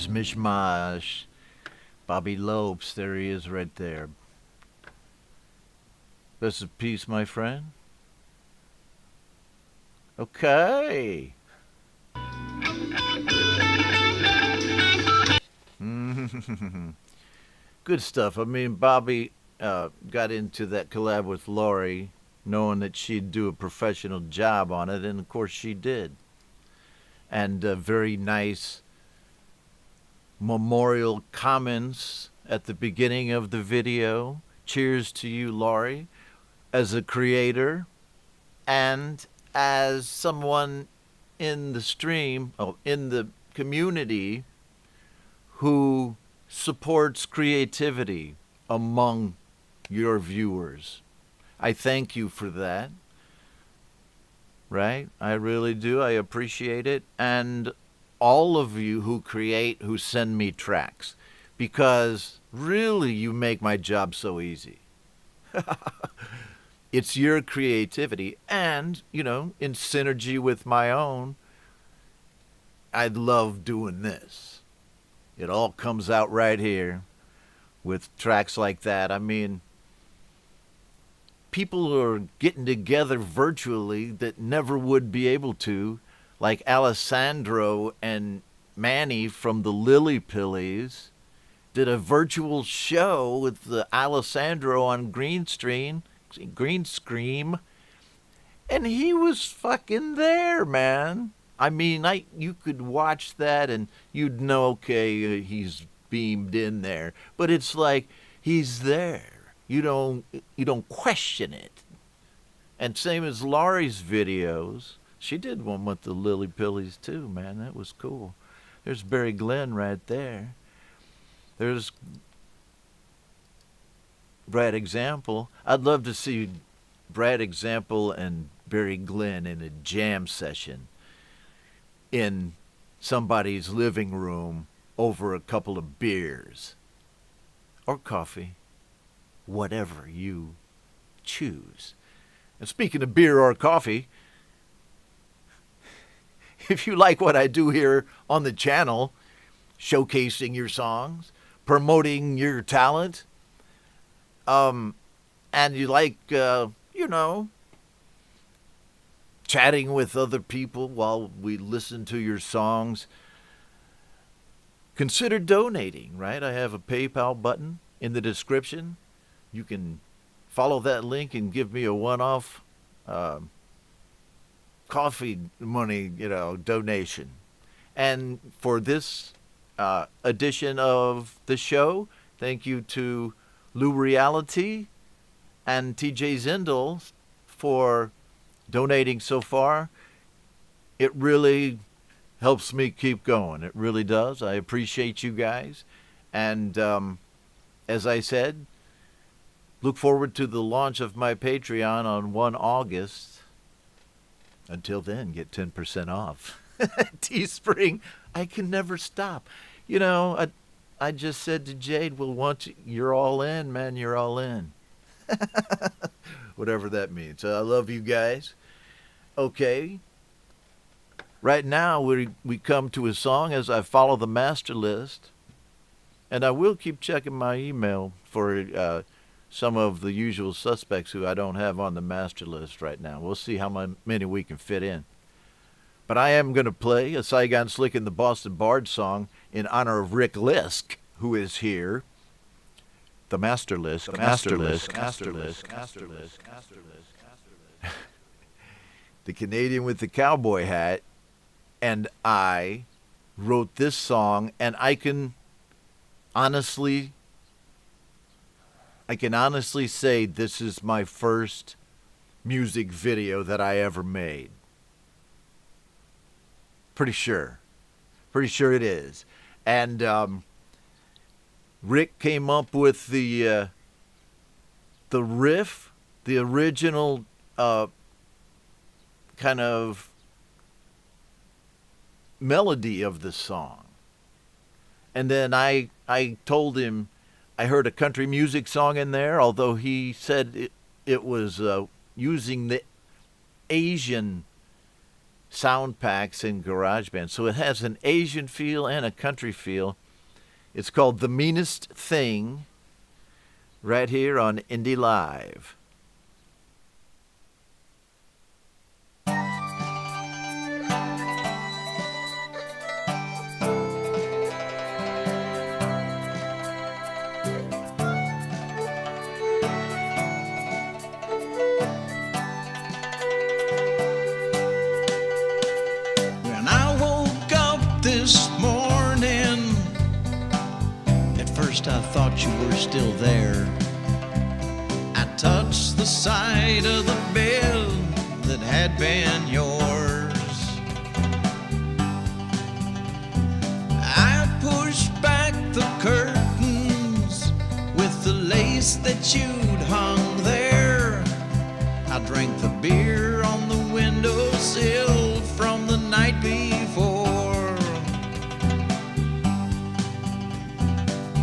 Mishmash, Bobby Lopes, there he is right there. Best of peace, my friend. Okay. Good stuff. I mean, Bobby got into that collab with Laurie knowing that she'd do a professional job on it, and of course she did. And very nice memorial comments at the beginning of the video. Cheers to you, Laurie, as a creator and as someone in the stream, in the community who supports creativity among your viewers. I thank you for that. right? I really do. I appreciate it. And all of you who send me tracks, because really you make my job so easy. It's your creativity and, in synergy with my own, I love doing this. It all comes out right here with tracks like that. I mean, people are getting together virtually that never would be able to, like Alessandro and Manny from the Lily Pillies did a virtual show with the Alessandro on green screen, and he was fucking there, man. I mean, you could watch that and you'd know, okay, he's beamed in there, but it's like he's there. You don't question it. And same as Laurie's videos. She did one with the Lily Pillies too, man. That was cool. There's Barry Glenn right there. There's Brad Example. I'd love to see Brad Example and Barry Glenn in a jam session in somebody's living room over a couple of beers or coffee, whatever you choose. And speaking of beer or coffee, if you like what I do here on the channel, showcasing your songs, promoting your talent, and you like, chatting with other people while we listen to your songs, consider donating, right? I have a PayPal button in the description. You can follow that link and give me a one-off coffee money, donation. And for this edition of the show, thank you to Lou Reality and TJ Zindel for donating so far. It really helps me keep going. It really does. I appreciate you guys. And as I said, look forward to the launch of my Patreon on 1 August. Until then, get 10% off. Teespring, I can never stop. I just said to Jade, well, once you're all in, man, you're all in. Whatever that means. I love you guys. Okay. Right now, we come to a song as I follow the master list. And I will keep checking my email for some of the usual suspects who I don't have on the master list right now. We'll see how many we can fit in. But I am going to play a Saigon Slick and the Boston Bard song in honor of Rick Lisk, who is here. The master list, master list. The Canadian with the cowboy hat. And I wrote this song, and I can honestly say this is my first music video that I ever made. Pretty sure it is. And Rick came up with the riff, the original kind of melody of the song. And then I told him I heard a country music song in there, although he said it was using the Asian sound packs in GarageBand. So it has an Asian feel and a country feel. It's called The Meanest Thing, right here on Indie Live. When I woke up this morning, at first I thought you were still there. I touched the side of the bed that had been yours. I pushed back the curtains with the lace that you'd hung there. I drank the beer on the windowsill was ill from the night before.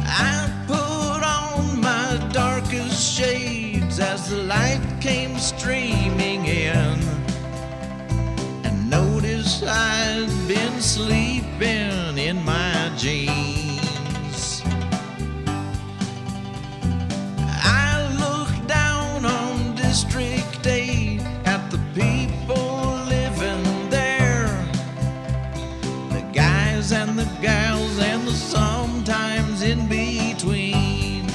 I put on my darkest shades as the light came streaming in, and noticed I'd been sleeping in my jeans. I looked down on District 8 at the people living there, the guys and the gals and the sometimes in between.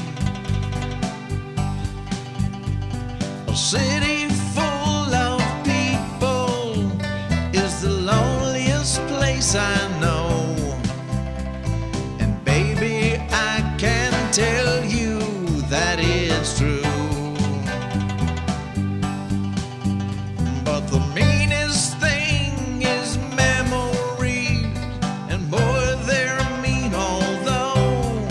A city full of people is the loneliest place I know. And baby, I can tell you that it's true. But the meanest thing is memories, and boy, they're mean, although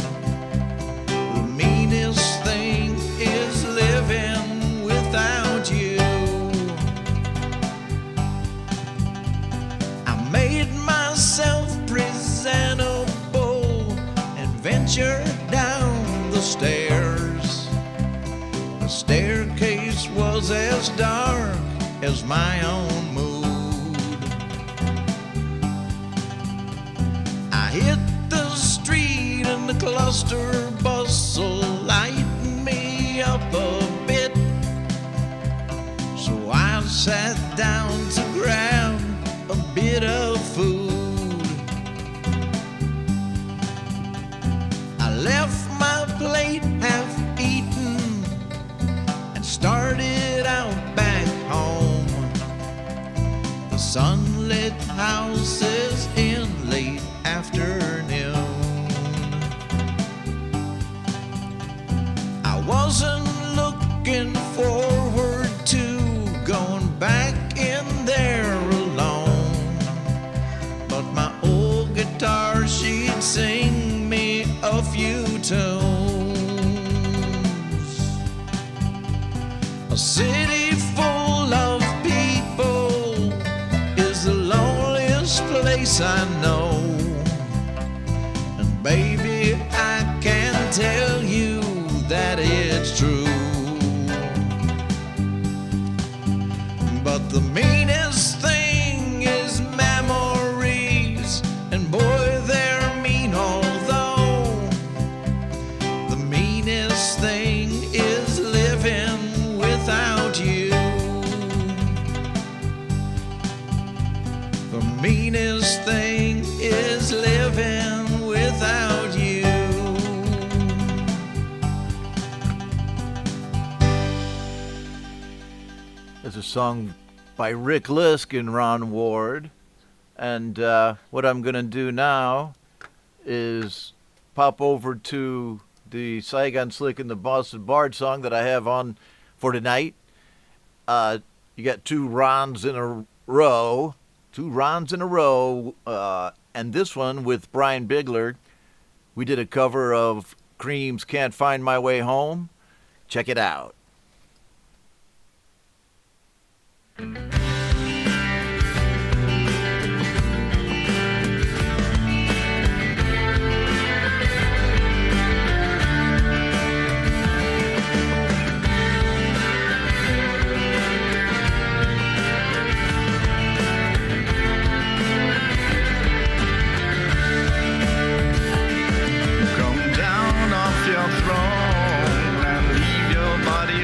the meanest thing is living without you. I made myself presentable and ventured down the stairs. The staircase was as dark as my own mood. I hit the street and the cluster bustle lightened me up a bit, so I sat down to grab a bit of food. I left my plate half eaten and started out back home. The sunlit houses in late afternoon. I wasn't looking forward to going back in there alone, but my old guitar, she'd sing me a few tunes. A city full of people is the loneliest place I know. And baby, I can tell you that it's true. But the meanest thing is memories, and boy, they're mean, although the meanest thing is living without you. The meanest thing is living without you. It's a song by Rick Lisk and Ron Ward. And what I'm going to do now is pop over to the Saigon Slick and the Boston Bard song that I have on for tonight. You got two Rons in a row. And this one with Brian Bigler. We did a cover of Cream's Can't Find My Way Home. Check it out. Come down off your throne and leave your body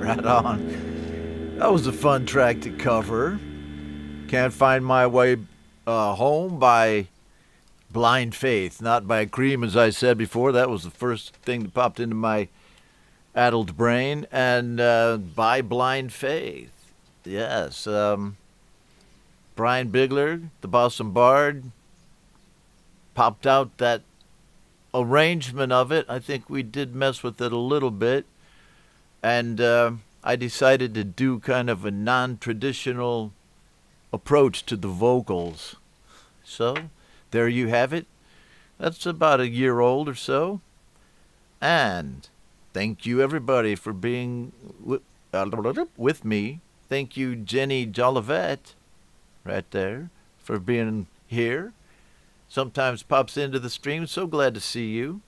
Right on. That was a fun track to cover. Can't Find My Way Home by Blind Faith, not by Cream, as I said before. That was the first thing that popped into my addled brain. And by Blind Faith. Yes. Brian Bigler, the Boston Bard, popped out that arrangement of it. I think we did mess with it a little bit. And I decided to do kind of a non-traditional approach to the vocals. So, there you have it. That's about a year old or so. And thank you, everybody, for being with me. Thank you, Jenny Jolivet, right there, for being here. Sometimes pops into the stream. So glad to see you.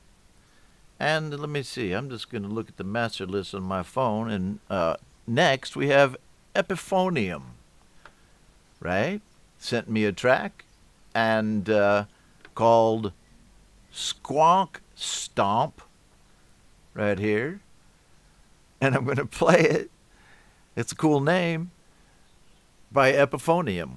And let me see. I'm just going to look at the master list on my phone. And next we have Epiphonium, right? Sent me a track and called Squonk Stomp right here. And I'm going to play it. It's a cool name, by Epiphonium.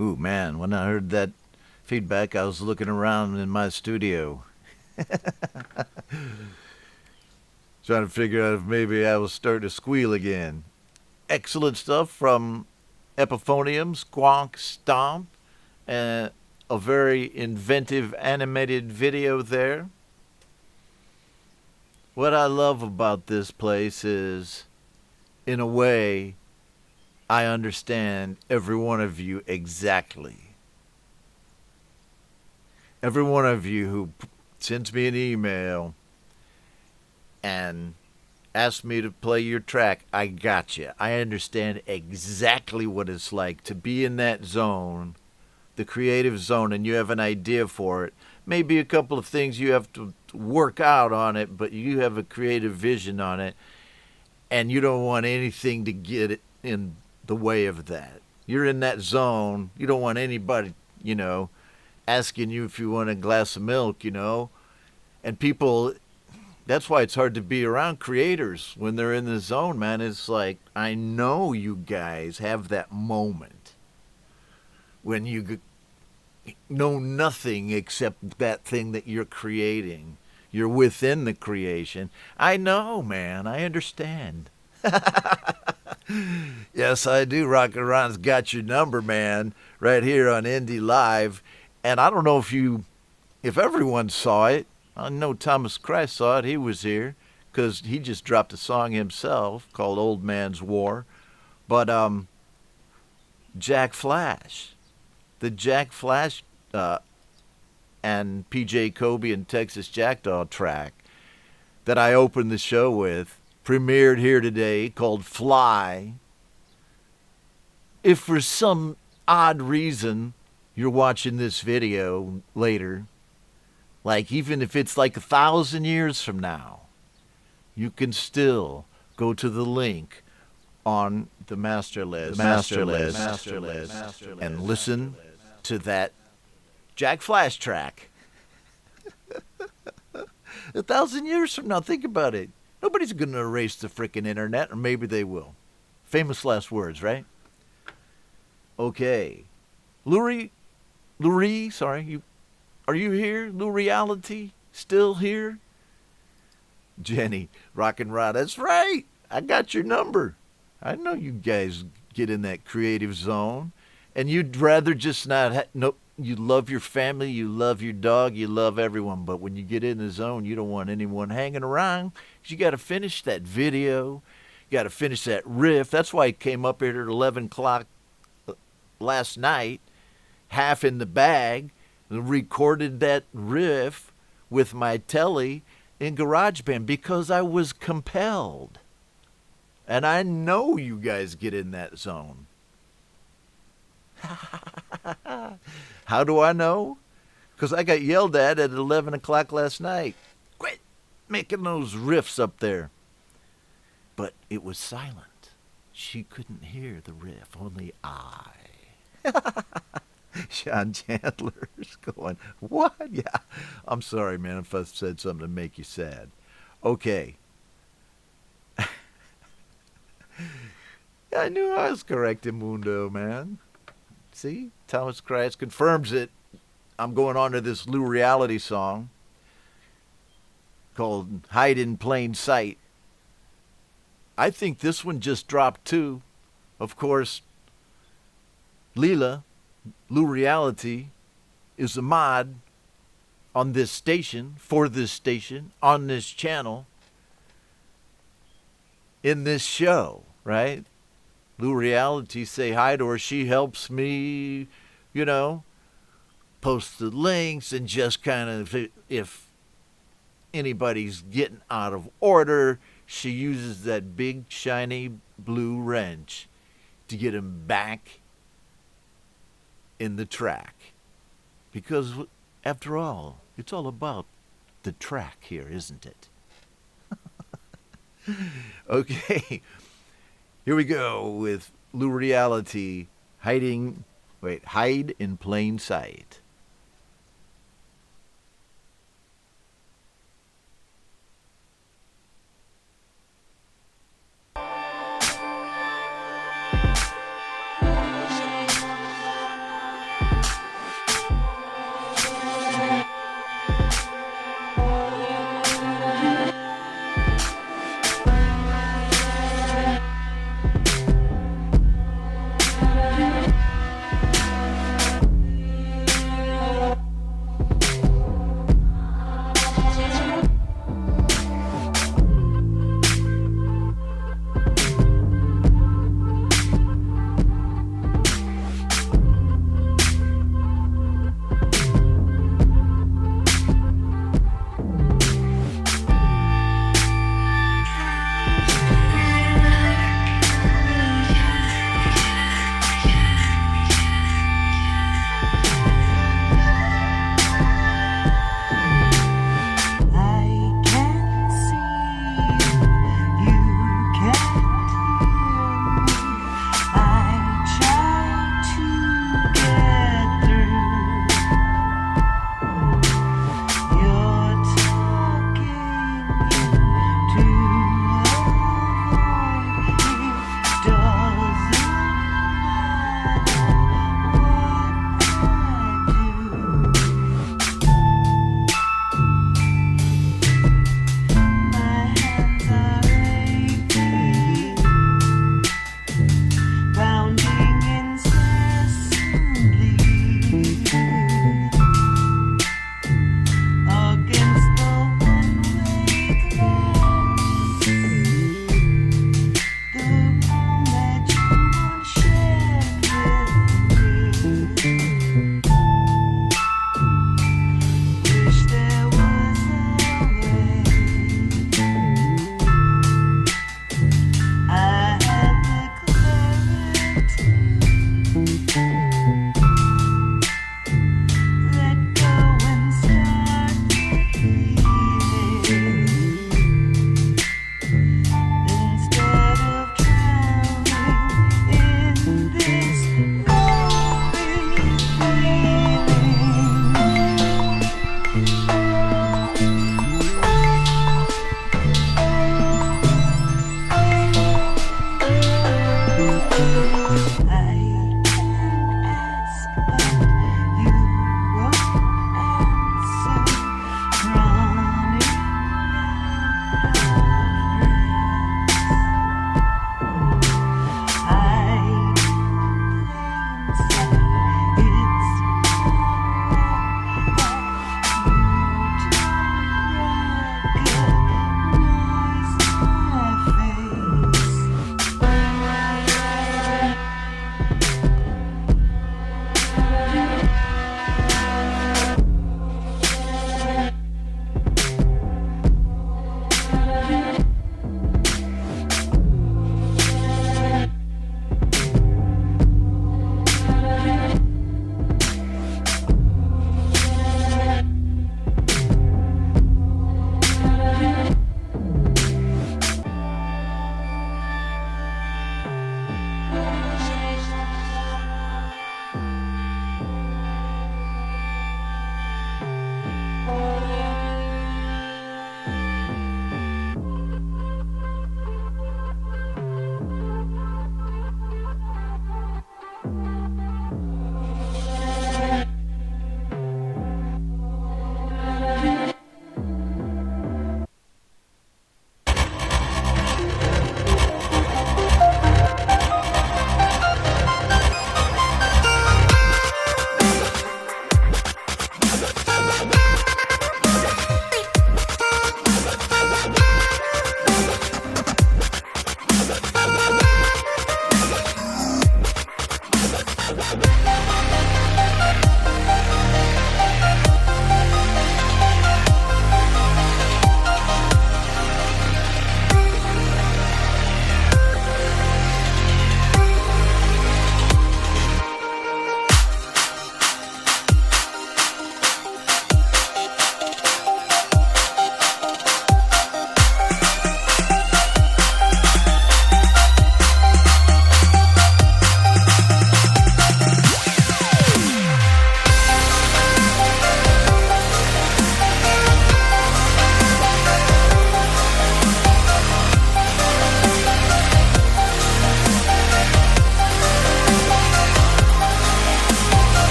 Ooh, man, when I heard that feedback, I was looking around in my studio. Trying to figure out if maybe I was starting to squeal again. Excellent stuff from Epiphonium, Squonk Stomp, and a very inventive animated video there. What I love about this place is, in a way, I understand every one of you exactly. Every one of you who sends me an email and asks me to play your track, I got you. I understand exactly what it's like to be in that zone, the creative zone, and you have an idea for it. Maybe a couple of things you have to work out on it, but you have a creative vision on it, and you don't want anything to get it in the way of that. You're in that zone. You don't want anybody, asking you if you want a glass of milk, And people, that's why it's hard to be around creators when they're in the zone, man. It's like, I know you guys have that moment when you know nothing except that thing that you're creating. You're within the creation. I know, man. I understand. Yes, I do. Rockin' Ron's got your number, man, right here on Indie Live. And I don't know if everyone saw it. I know Thomas Christ saw it. He was here because he just dropped a song himself called Old Man's War But Jack Flash, the Jack Flash and PJ Cobi and Texas Jackdaw track that I opened the show with, premiered here today, called Fly. If for some odd reason you're watching this video later, like even if it's like 1,000 years from now, you can still go to the link on the master list, and listen to that Jack Flash track. 1,000 years from now, think about it. Nobody's going to erase the frickin' internet, or maybe they will. Famous last words, right? Okay. Lurie, sorry, are you here? Lou Reality, still here? Jenny, rock and rod, that's right. I got your number. I know you guys get in that creative zone, and you'd rather just not, you love your family, you love your dog, you love everyone, but when you get in the zone, you don't want anyone hanging around, because you got to finish that video, you got to finish that riff. That's why I came up here at 11 o'clock last night, half in the bag, and recorded that riff with my telly in GarageBand, because I was compelled. And I know you guys get in that zone. How do I know? Because I got yelled at 11 o'clock last night. Quit making those riffs up there. But it was silent. She couldn't hear the riff, only I. Sean Chandler's going, what? Yeah. I'm sorry, man, if I said something to make you sad. Okay. I knew I was correcting Mundo, man. See? Thomas Christ confirms it. I'm going on to this Lou Reality song called Hide in Plain Sight. I think this one just dropped too. Of course, Leela, Lou Reality, is a mod on this station, for this station, on this channel, in this show, right? Lou Reality, say hi to her. She helps me, post the links, and just kind of, if anybody's getting out of order, she uses that big shiny blue wrench to get them back in the track. Because after all, it's all about the track here, isn't it? Okay. Here we go with Lou Reality, Hide in Plain Sight.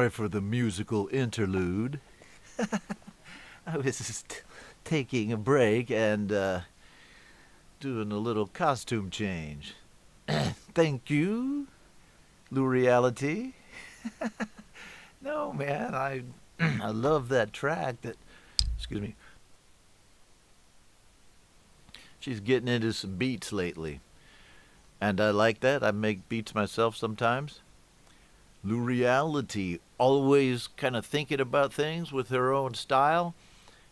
Sorry for the musical interlude. I was just taking a break and doing a little costume change. Thank you, Lou Reality. No, man, I love that track. Excuse me. She's getting into some beats lately. And I like that. I make beats myself sometimes. Lou Reality, always kind of thinking about things with her own style.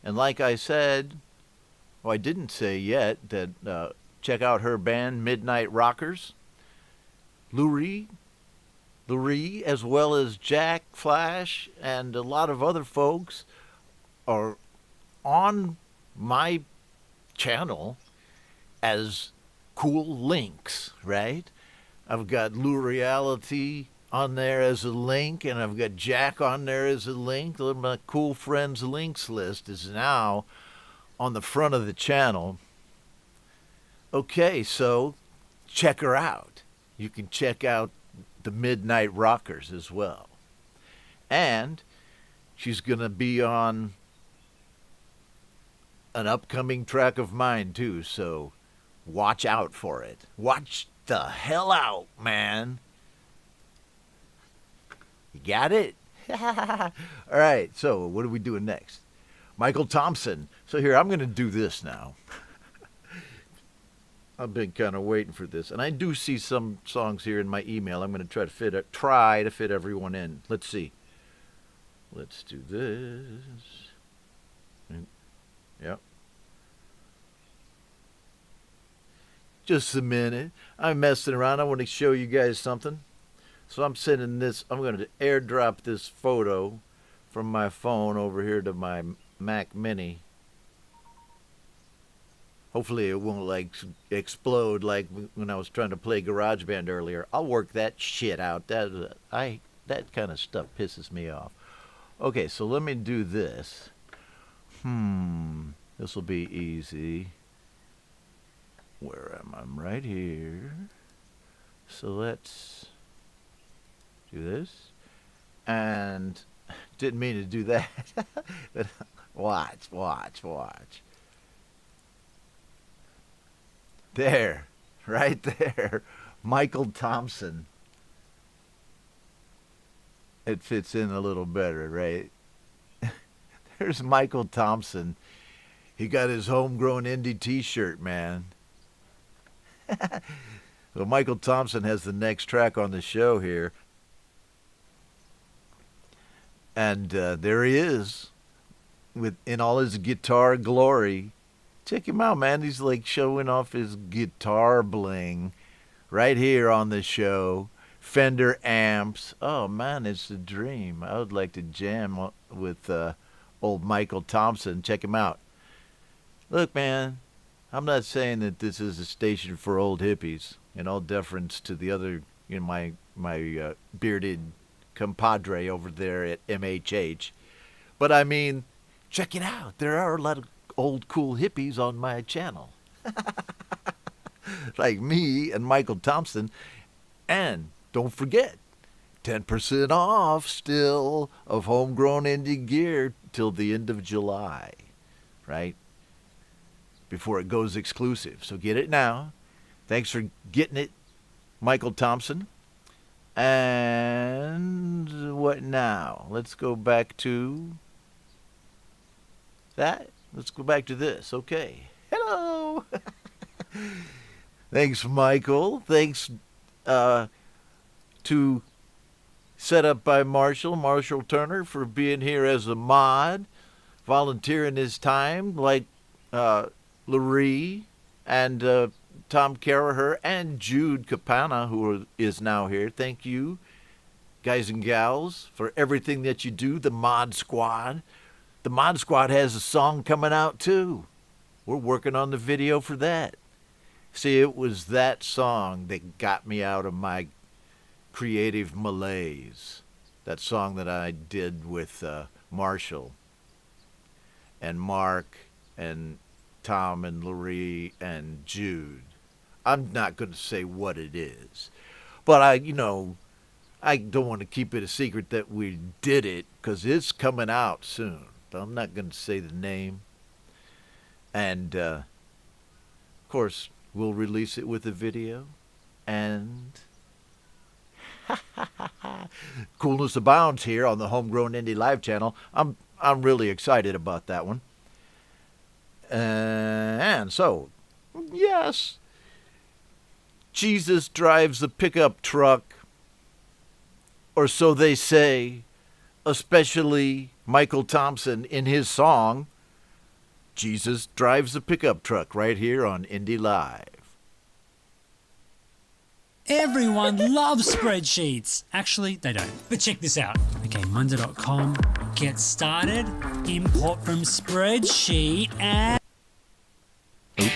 And like I said, well, I didn't say yet that check out her band, Midnight Rockers. Lou, as well as Jack, Flash, and a lot of other folks are on my channel as cool links, right? I've got Lou Reality on there as a link, and I've got Jack on there as a link. My cool friends links list is now on the front of the channel. Okay, so check her out. You can check out the Midnight Rockers as well. And she's going to be on an upcoming track of mine too, so watch out for it. Watch the hell out, man. You got it? All right, so what are we doing next? Michael Thompson. So here, I'm going to do this now. I've been kind of waiting for this. And I do see some songs here in my email. I'm going to try to fit everyone in. Let's see. Let's do this. Yep. Just a minute. I'm messing around. I want to show you guys something. So I'm sending this. I'm going to airdrop this photo from my phone over here to my Mac Mini. Hopefully it won't like explode like when I was trying to play GarageBand earlier. I'll work that shit out. That kind of stuff pisses me off. Okay, so let me do this. This will be easy. Where am I? Right here. So let's do this. And didn't mean to do that. But watch. There, right there. Michael Thompson. It fits in a little better, right? There's Michael Thompson. He got his homegrown indie t-shirt, man. So Michael Thompson has the next track on the show here. And there he is, in all his guitar glory. Check him out, man. He's like showing off his guitar bling right here on the show. Fender amps. Oh, man, it's a dream. I would like to jam with old Michael Thompson. Check him out. Look, man, I'm not saying that this is a station for old hippies. In all deference to the other, my bearded compadre over there at MHH. But I mean, check it out. There are a lot of old cool hippies on my channel. Like me and Michael Thompson. And don't forget, 10% off still of homegrown indie gear till the end of July. Right? Before it goes exclusive. So get it now. Thanks for getting it, Michael Thompson. And what now? Let's go back to that. Let's go back to this. Okay. Hello. Thanks, Michael. Thanks to Set Up by Marshall Turner, for being here as a mod, volunteering his time, like Laree and Tom Caraher and Jude Capana, who is now here. Thank you, guys and gals, for everything that you do. The Mod Squad. The Mod Squad has a song coming out, too. We're working on the video for that. See, it was that song that got me out of my creative malaise. That song that I did with Marshall and Mark and Tom and Laree and Jude. I'm not going to say what it is. But I don't want to keep it a secret that we did it, because it's coming out soon. I'm not going to say the name. And, of course, we'll release it with a video. And coolness abounds here on the Homegrown Indie Live channel. I'm really excited about that one. And so, yes, Jesus drives a pickup truck, or so they say, especially Michael Thompson in his song, Jesus Drives a Pickup Truck, right here on Indie Live. Everyone loves spreadsheets. Actually, they don't. But check this out. Okay, Monday.com, get started, import from spreadsheet, and... Oops.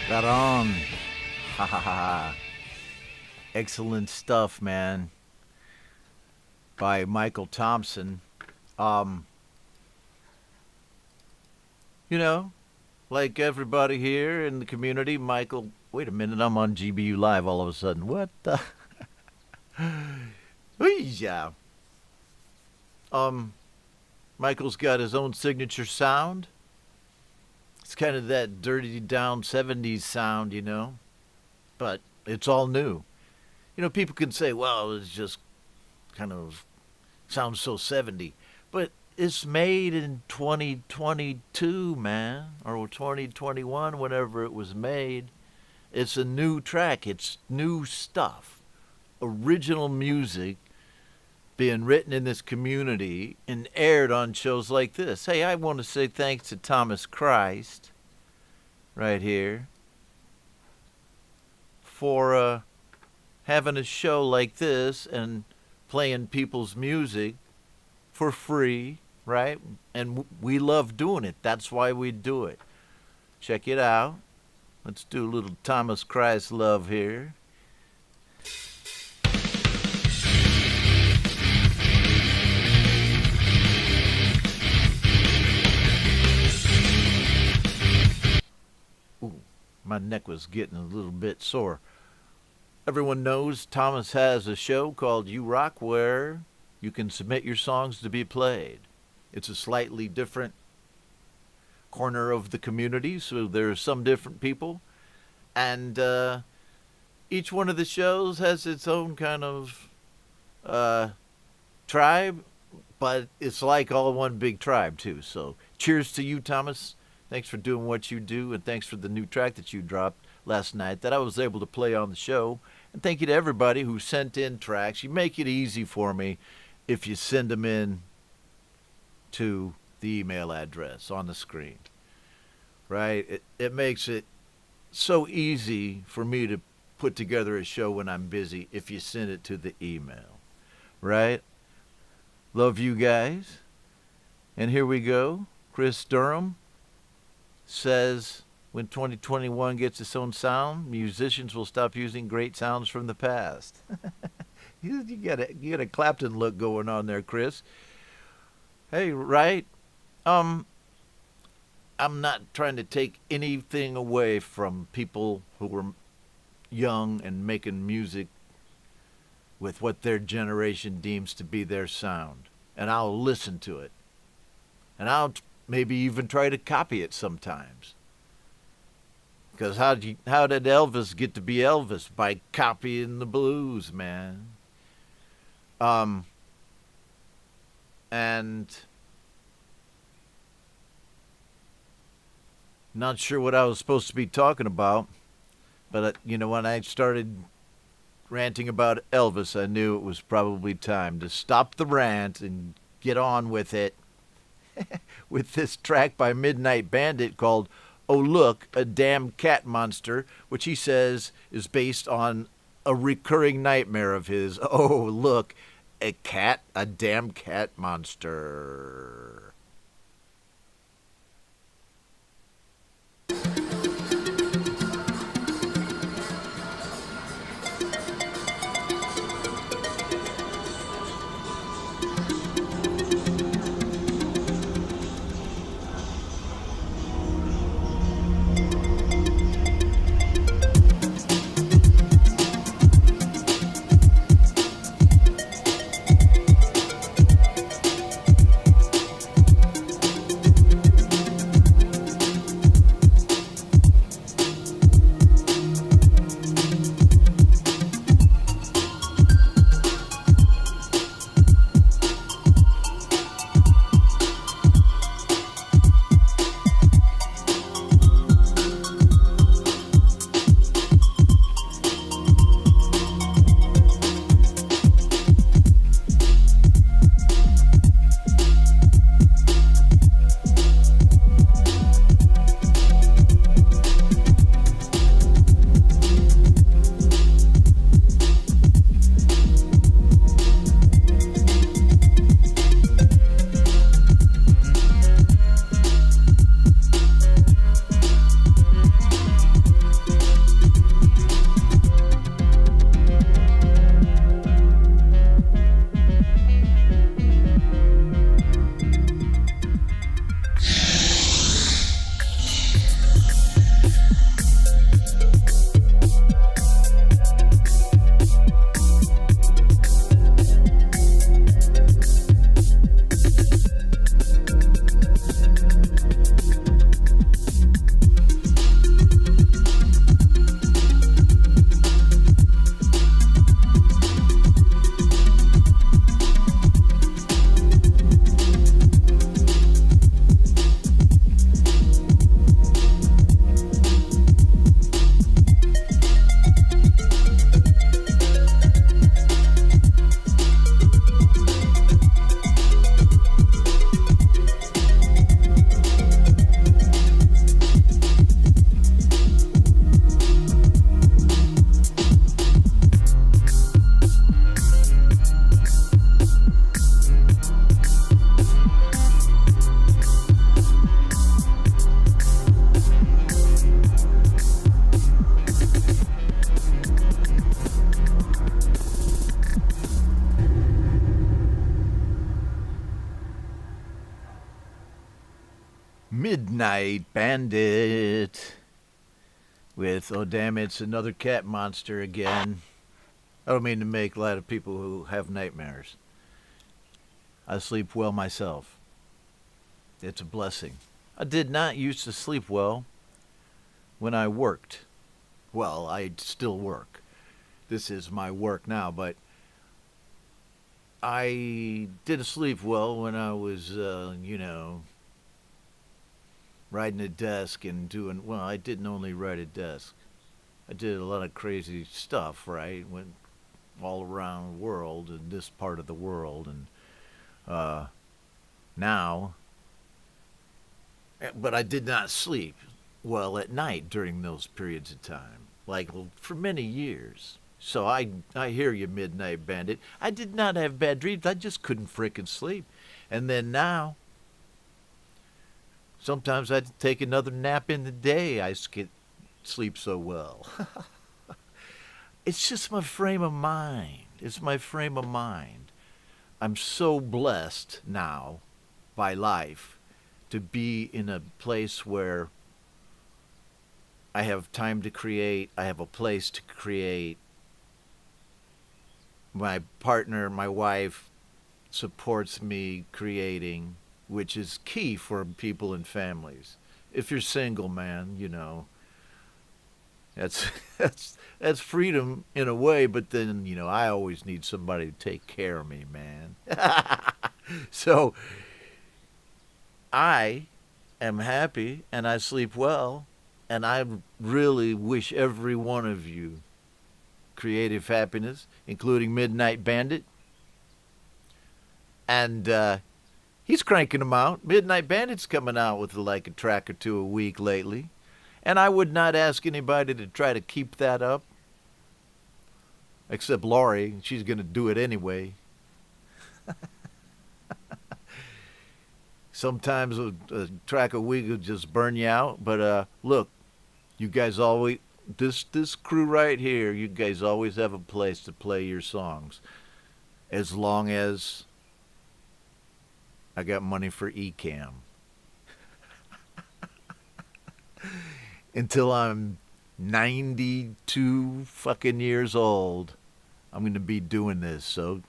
Got on. Ha ha ha ha. Excellent stuff, man. By Michael Thompson. You know, like everybody here in the community, Michael... Wait a minute, I'm on GBU Live all of a sudden. What the... Yeah. Michael's got his own signature sound. It's kind of that dirty down 70s sound, you know, but it's all new. You know, people can say, well, it's just kind of sounds so 70, but it's made in 2022, man, or 2021, whenever it was made. It's a new track. It's new stuff. Original music being written in this community and aired on shows like this. Hey, I want to say thanks to Thomas Christ right here for having a show like this and playing people's music for free, right? And we love doing it. That's why we do it. Check it out. Let's do a little Thomas Christ love here. Ooh, my neck was getting a little bit sore. Everyone knows Thomas has a show called You Rock where you can submit your songs to be played. It's a slightly different corner of the community, so there's some different people. And each one of the shows has its own kind of tribe, but it's like all one big tribe, too. So cheers to you, Thomas. Thanks for doing what you do, and thanks for the new track that you dropped last night that I was able to play on the show. And thank you to everybody who sent in tracks. You make it easy for me if you send them in to the email address on the screen, right? It makes it so easy for me to put together a show when I'm busy if you send it to the email, right? Love you guys. And here we go. Chris Durham says, when 2021 gets its own sound, musicians will stop using great sounds from the past. You got a Clapton look going on there, Chris. Hey, right? I'm not trying to take anything away from people who were young and making music with what their generation deems to be their sound. And I'll listen to it. And I'll maybe even try to copy it sometimes. Because how did Elvis get to be Elvis? By copying the blues, man. And not sure what I was supposed to be talking about, but when I started ranting about Elvis, I knew it was probably time to stop the rant and get on with it. With this track by Midnight Bandit called "Oh Look, a Damn Cat Monster," which he says is based on a recurring nightmare of his. Oh, look, a damn cat monster. Midnight Bandit with, oh damn, it's another cat monster again. I don't mean to make light of people who have nightmares. I sleep well myself. It's a blessing. I did not used to sleep well when I worked. Well, I still work. This is my work now, but I didn't sleep well when I was, riding a desk and doing, well, I didn't only ride a desk. I did a lot of crazy stuff, right? Went all around the world, in this part of the world, and now, but I did not sleep well at night during those periods of time, like for many years. So I hear you, Midnight Bandit. I did not have bad dreams. I just couldn't frickin' sleep. And then now, sometimes I'd take another nap in the day. I sleep so well. It's just my frame of mind. It's my frame of mind. I'm so blessed now by life to be in a place where I have time to create. I have a place to create. My partner, my wife, supports me creating, which is key for people and families. If you're single, man, that's freedom in a way, but then, I always need somebody to take care of me, man. So I am happy and I sleep well, and I really wish every one of you creative happiness, including Midnight Bandit. And he's cranking them out. Midnight Bandit's coming out with like a track or two a week lately. And I would not ask anybody to try to keep that up. Except Laurie. She's going to do it anyway. Sometimes a track a week will just burn you out. But look, you guys always, this crew right here, you guys always have a place to play your songs. As long as I got money for eCam. Until I'm 92 fucking years old, I'm going to be doing this. So,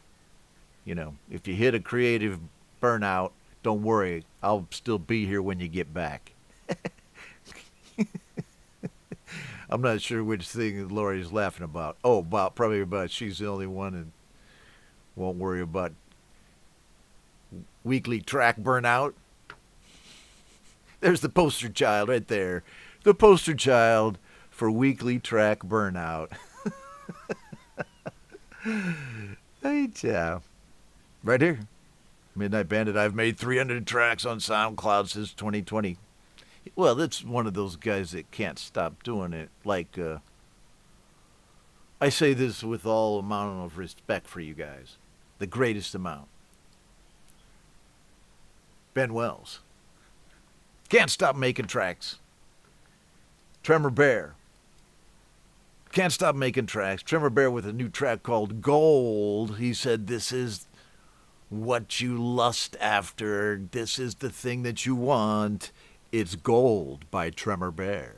if you hit a creative burnout, don't worry. I'll still be here when you get back. I'm not sure which thing Laurie's laughing about. Oh, probably about she's the only one and won't worry about weekly track burnout. There's the poster child right there. The poster child for weekly track burnout. Hey, yeah. Right here. Midnight Bandit. I've made 300 tracks on SoundCloud since 2020. Well, that's one of those guys that can't stop doing it. Like, I say this with all amount of respect for you guys. The greatest amount. Ben Wells. Can't stop making tracks. Tremor Bear. Can't stop making tracks. Tremor Bear with a new track called Gold. He said, this is what you lust after. This is the thing that you want. It's Gold by Tremor Bear.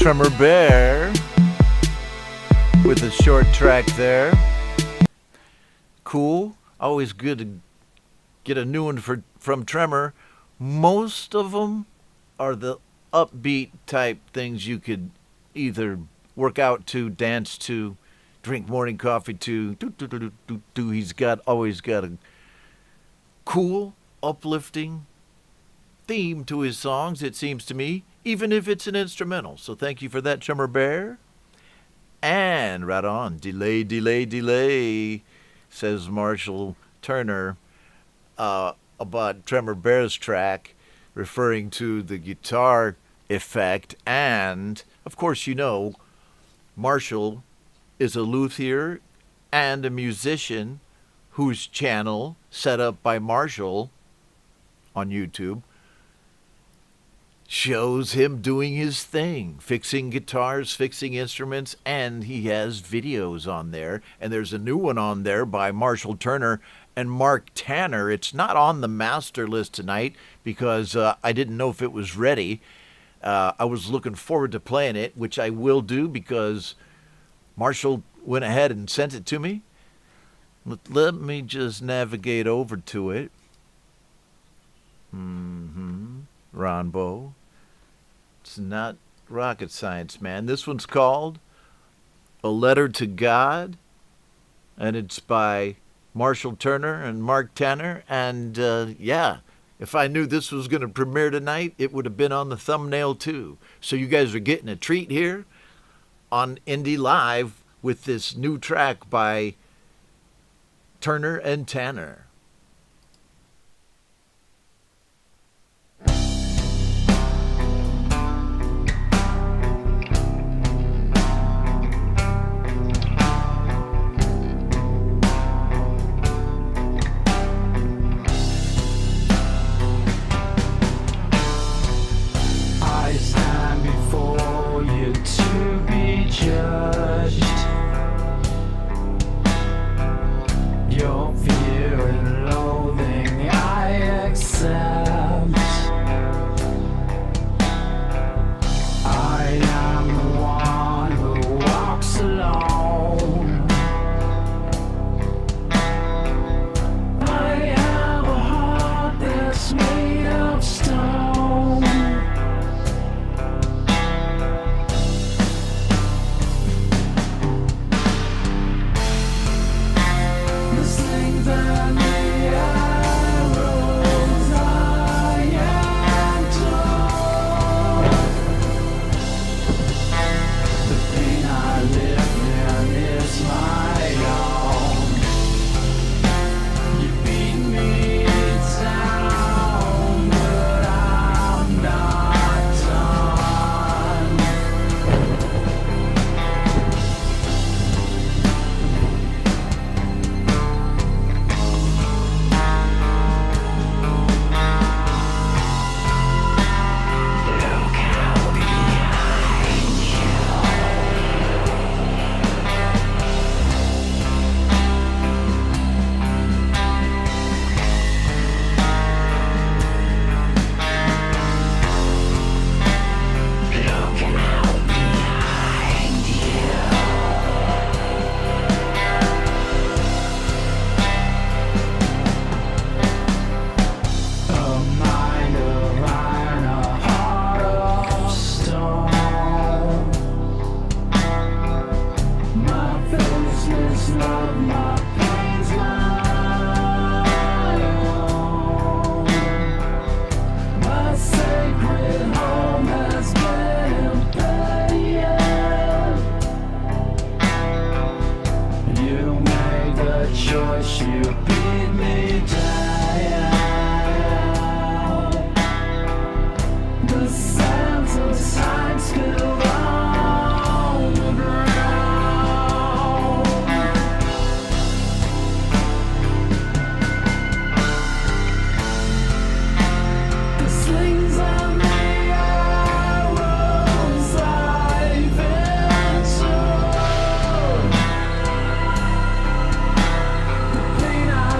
Tremor Bear with a short track there. Cool. Always good to get a new one from Tremor. Most of them are the upbeat type things you could either work out to, dance to, drink morning coffee to. He's always got a cool, uplifting theme to his songs, it seems to me, even if it's an instrumental. So thank you for that, Tremor Bear. And right on, delay, delay, delay, says Marshall Turner about Tremor Bear's track, referring to the guitar effect. And, of course, you know, Marshall is a luthier and a musician whose channel, set up by Marshall on YouTube, shows him doing his thing, fixing guitars, fixing instruments, and he has videos on there. And there's a new one on there by Marshall Turner and Mark Tanner. It's not on the master list tonight because I didn't know if it was ready. I was looking forward to playing it, which I will do because Marshall went ahead and sent it to me. Let me just navigate over to it. Ronbo. It's not rocket science, man. This one's called A Letter to God, and it's by Marshall Turner and Mark Tanner. And yeah, if I knew this was going to premiere tonight, it would have been on the thumbnail too. So you guys are getting a treat here on Indie Live with this new track by Turner and Tanner. I stand before you to be judged. Your fear and loathing I accept. I am the one who walks alone. I have a heart that's made of stone. The slings and the arrows I am told. The pain I live in is my own. You beat me down, but I'm not done. Look out behind you. Looking out behind you. A mind of iron, a heart of stone. My faceless love, my pain's my own. My sacred home has been abandoned. You made the choice, you beat me down. The sands of time spilled on the ground. The slings and the arrows I've been told. The pain I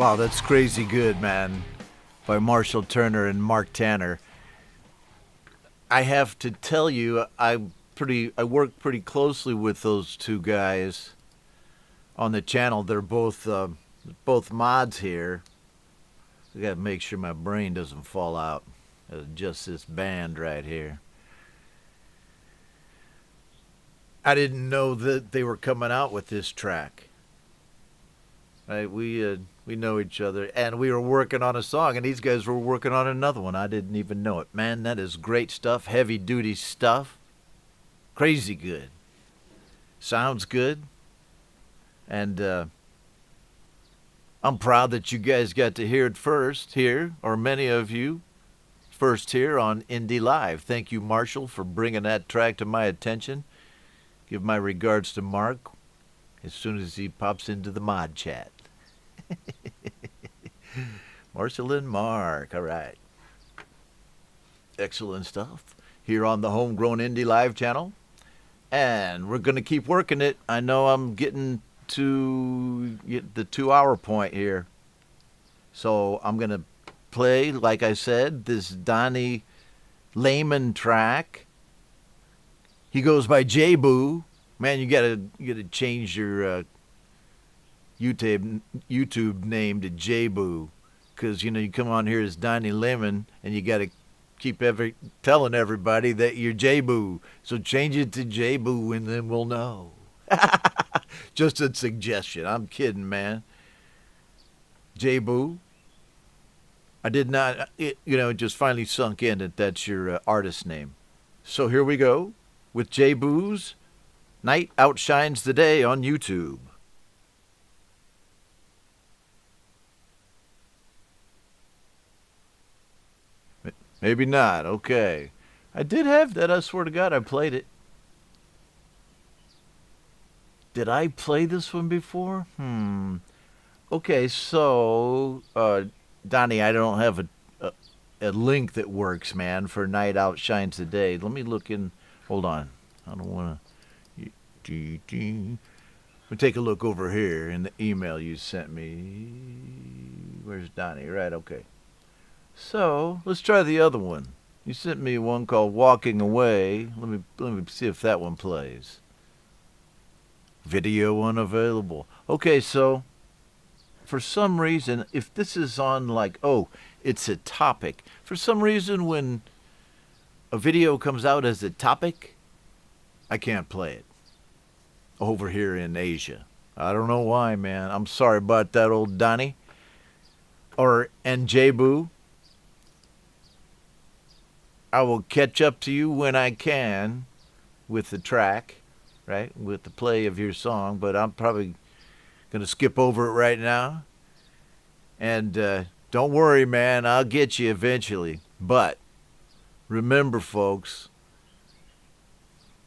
Wow, that's crazy good, man. By Marshall Turner and Mark Tanner. I have to tell you, I work pretty closely with those two guys on the channel. They're both mods here. I gotta make sure my brain doesn't fall out. Just this band right here. I didn't know that they were coming out with this track. Right, we know each other, and we were working on a song, and these guys were working on another one. I didn't even know it. Man, that is great stuff, heavy-duty stuff. Crazy good. Sounds good. And I'm proud that you guys got to hear it first here, or many of you first here on Indie Live. Thank you, Marshall, for bringing that track to my attention. Give my regards to Mark as soon as he pops into the mod chat. Marshall and Mark, all right. Excellent stuff here on the Homegrown Indie Live channel. And we're going to keep working it. I know I'm getting to the 2-hour point here. So I'm going to play, like I said, this Donnie Lehman track. He goes by J-Boo. Man, you gotta change your YouTube name to J-Boo, because you come on here as Donnie Lemon, and you gotta keep telling everybody that you're J-Boo. So change it to J-Boo, and then we'll know. Just a suggestion. I'm kidding, man. J-Boo. I did not. It just finally sunk in that that's your artist name. So here we go with J-Boo's Night Outshines the Day on YouTube. Maybe not. Okay. I did have that. I swear to God, I played it. Did I play this one before? Okay, so, Donnie, I don't have a link that works, man, for Night Outshines the Day. Let me look in. Hold on. I don't want to. We'll take a look over here in the email you sent me. Where's Donnie? Right, okay. So, let's try the other one. You sent me one called Walking Away. Let me see if that one plays. Video unavailable. Okay, so for some reason, if this is on it's a topic. For some reason, when a video comes out as a topic, I can't play it over here in Asia. I don't know why, man. I'm sorry about that, old Donnie. And J-Boo. I will catch up to you when I can with the track, right? With the play of your song, but I'm probably going to skip over it right now. And don't worry, man. I'll get you eventually. But remember, folks,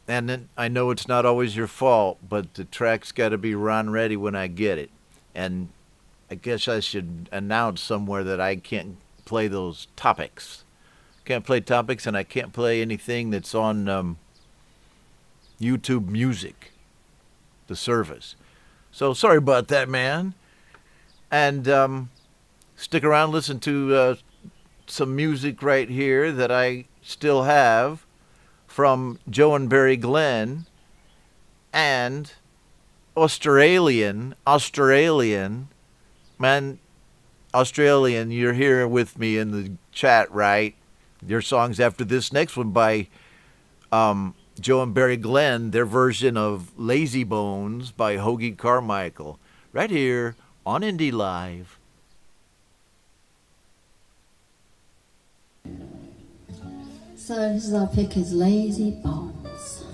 and then I know it's not always your fault, but the track's got to be run ready when I get it. And I guess I should announce somewhere that I can't play those topics. Can't play topics, and I can't play anything that's on YouTube Music, the service. So sorry about that, man. And stick around, listen to some music right here that I still have from Joe and Barry Glenn and Australian, man, Australian, you're here with me in the chat, right? Your songs after this next one by Joe and Barry Glenn, their version of Lazy Bones by Hoagie Carmichael, right here on Indie Live. So this is our pick is Lazy Bones.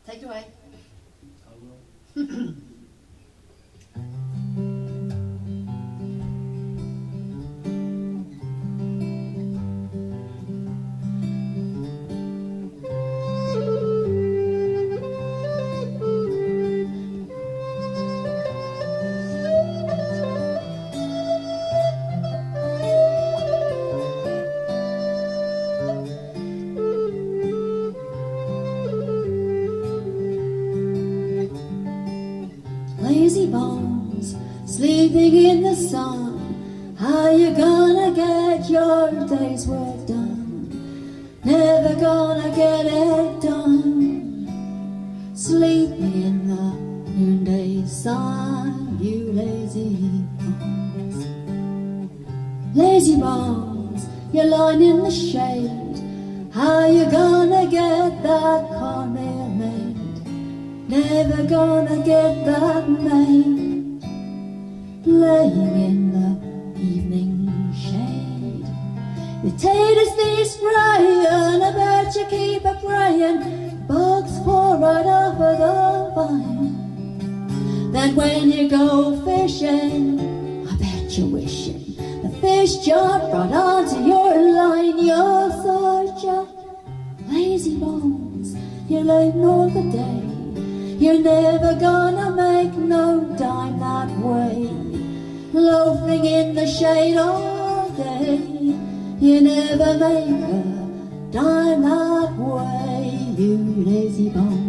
Take it away. How you gonna get your day's work done? Never gonna get it done. Sleeping in the noonday sun, you lazy bones. Lazy bones, you're lying in the shade. How you gonna get that cornmeal made? Never gonna get that made. Laying in the evening shade. Potatoes they spraying, I bet you keep a praying. Bugs fall right off of the vine. Then when you go fishing, I bet you're wishing the fish jump right onto your line. You're such a lazy bones, you're late all the day. You're never gonna make no dime that way. Loafing in the shade all day, you never make a dime that way, you lazy bones.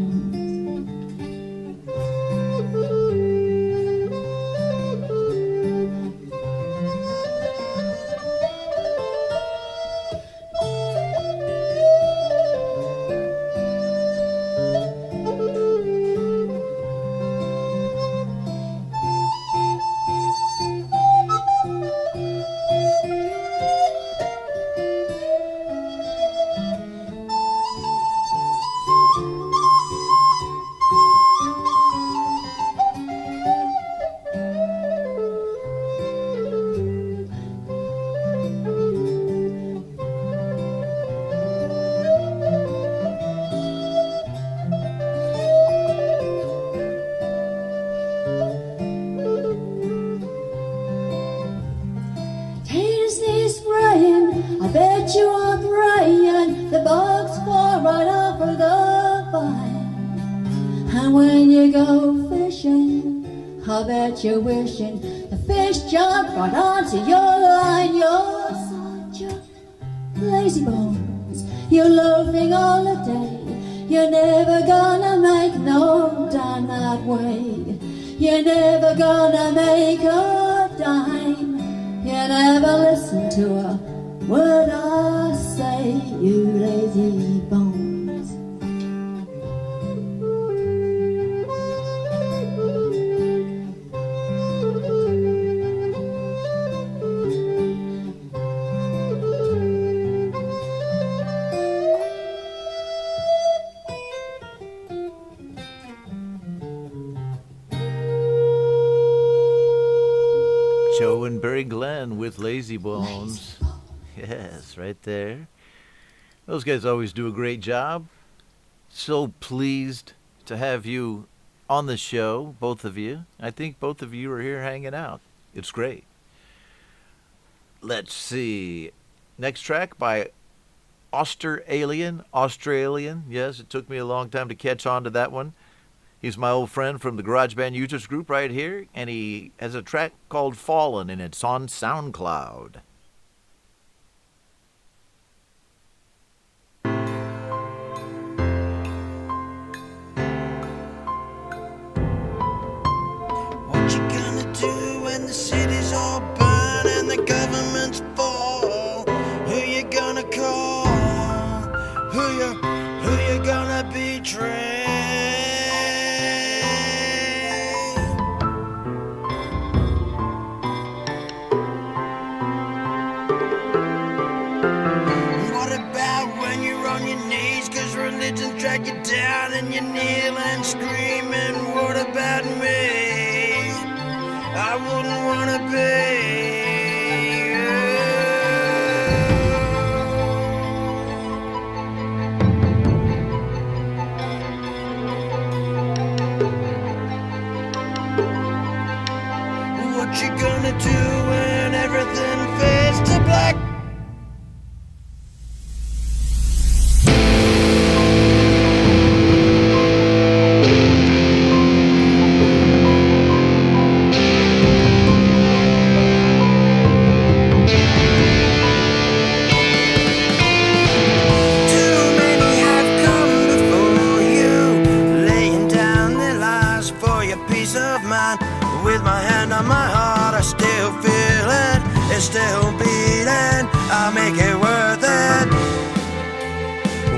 I bet you are praying the bugs fall right off of the vine. And when you go fishing, I bet you're wishing the fish jump right onto your line. You're such a lazy bones, you're loafing all the day. You're never gonna make no dime that way. You're never gonna make a dime. You never listen to a word I say, you lazy bones. Joe and Barry Glenn with Lazy Bones. Yes, right there. Those guys always do a great job. So pleased to have you on the show, both of you. I think both of you are here hanging out. It's great. Let's see. Next track by Australian. Yes, it took me a long time to catch on to that one. He's my old friend from the Garage Band Users Group right here, and he has a track called Fallen, and it's on SoundCloud. What you gonna do when the city's all burn and the governments fall? Who you gonna call? Who you gonna betray? What about when you're on your knees 'cause religion drag you down and you kneel and scream? And what about me? I wouldn't wanna be. What you gonna do when everything fades to black? is still beating. I'll make it worth it,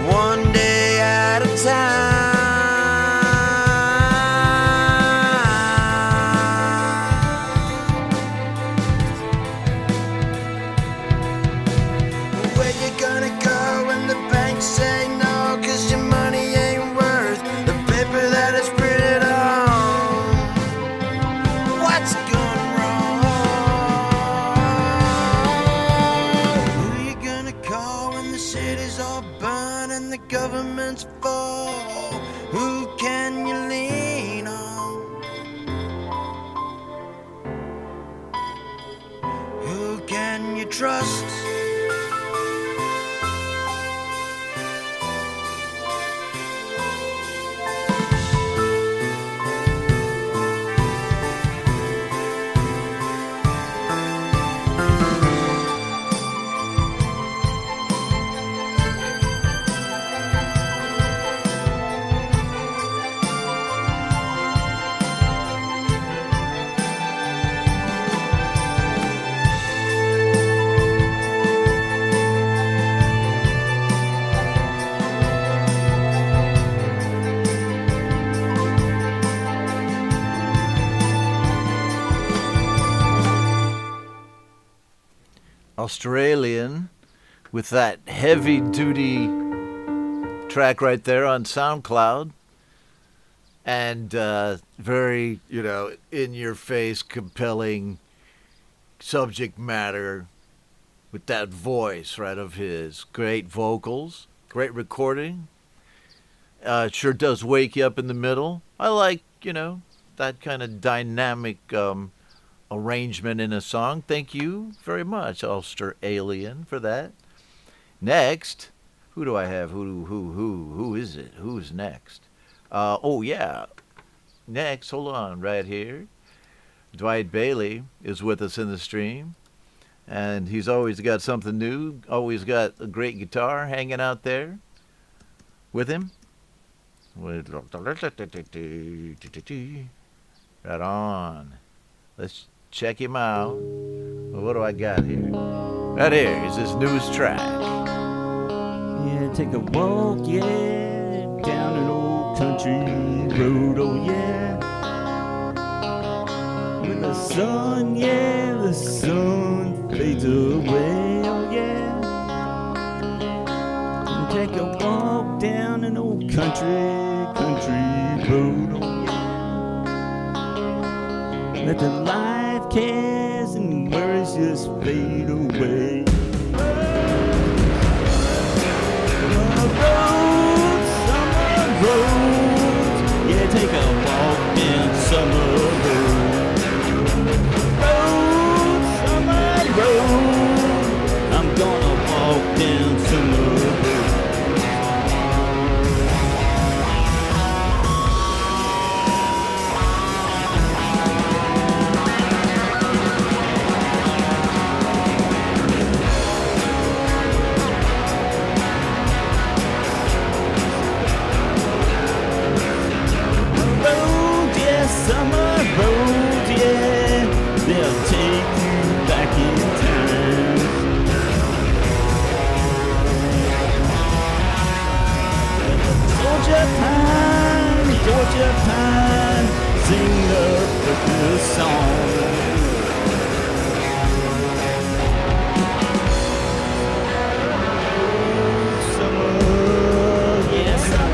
one day at a time. Where you gonna go when the banks say no? 'Cause your money ain't worth the paper that it's printed on. What's gone wrong? Who you gonna call when the city's all burned and the government's full? Who can you lean on? Who can you trust? Australian with that heavy duty track right there on SoundCloud, and very, in your face, compelling subject matter with that voice, right, of his. Great vocals, great recording. Sure does wake you up in the middle. I like, that kind of dynamic arrangement in a song. Thank you very much, Australian, for that. Next, who do I have? Who is it? Who's next? Oh yeah, next. Hold on, right here. Dwight Bailey is with us in the stream, and he's always got something new. Always got a great guitar hanging out there with him. Right on. Let's check him out. Well, what do I got here? Right here is his newest track. Yeah, take a walk, yeah, down an old country road, oh yeah. When the sun, the sun fades away, oh yeah. And take a walk down an old country road, oh yeah. Let the life cares and worries just fade away. Roads, yeah, take a walk down summer road. Road, summer road, I'm gonna walk down summer road. Summer road, yeah, they'll take you back in time. Georgia pine, sing the good song. Summer, yeah, summer.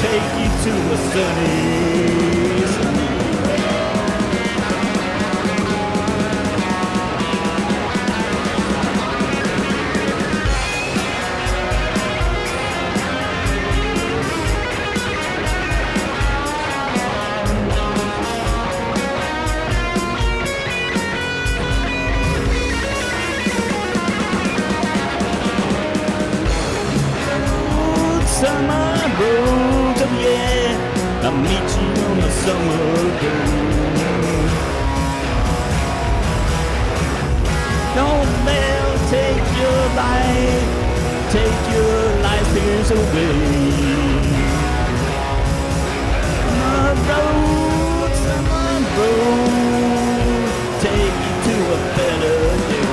Take you to a sunny summer road, oh yeah, I'll meet you on the summer road. Don't let take your life fears away. Summer road, take you to a better day.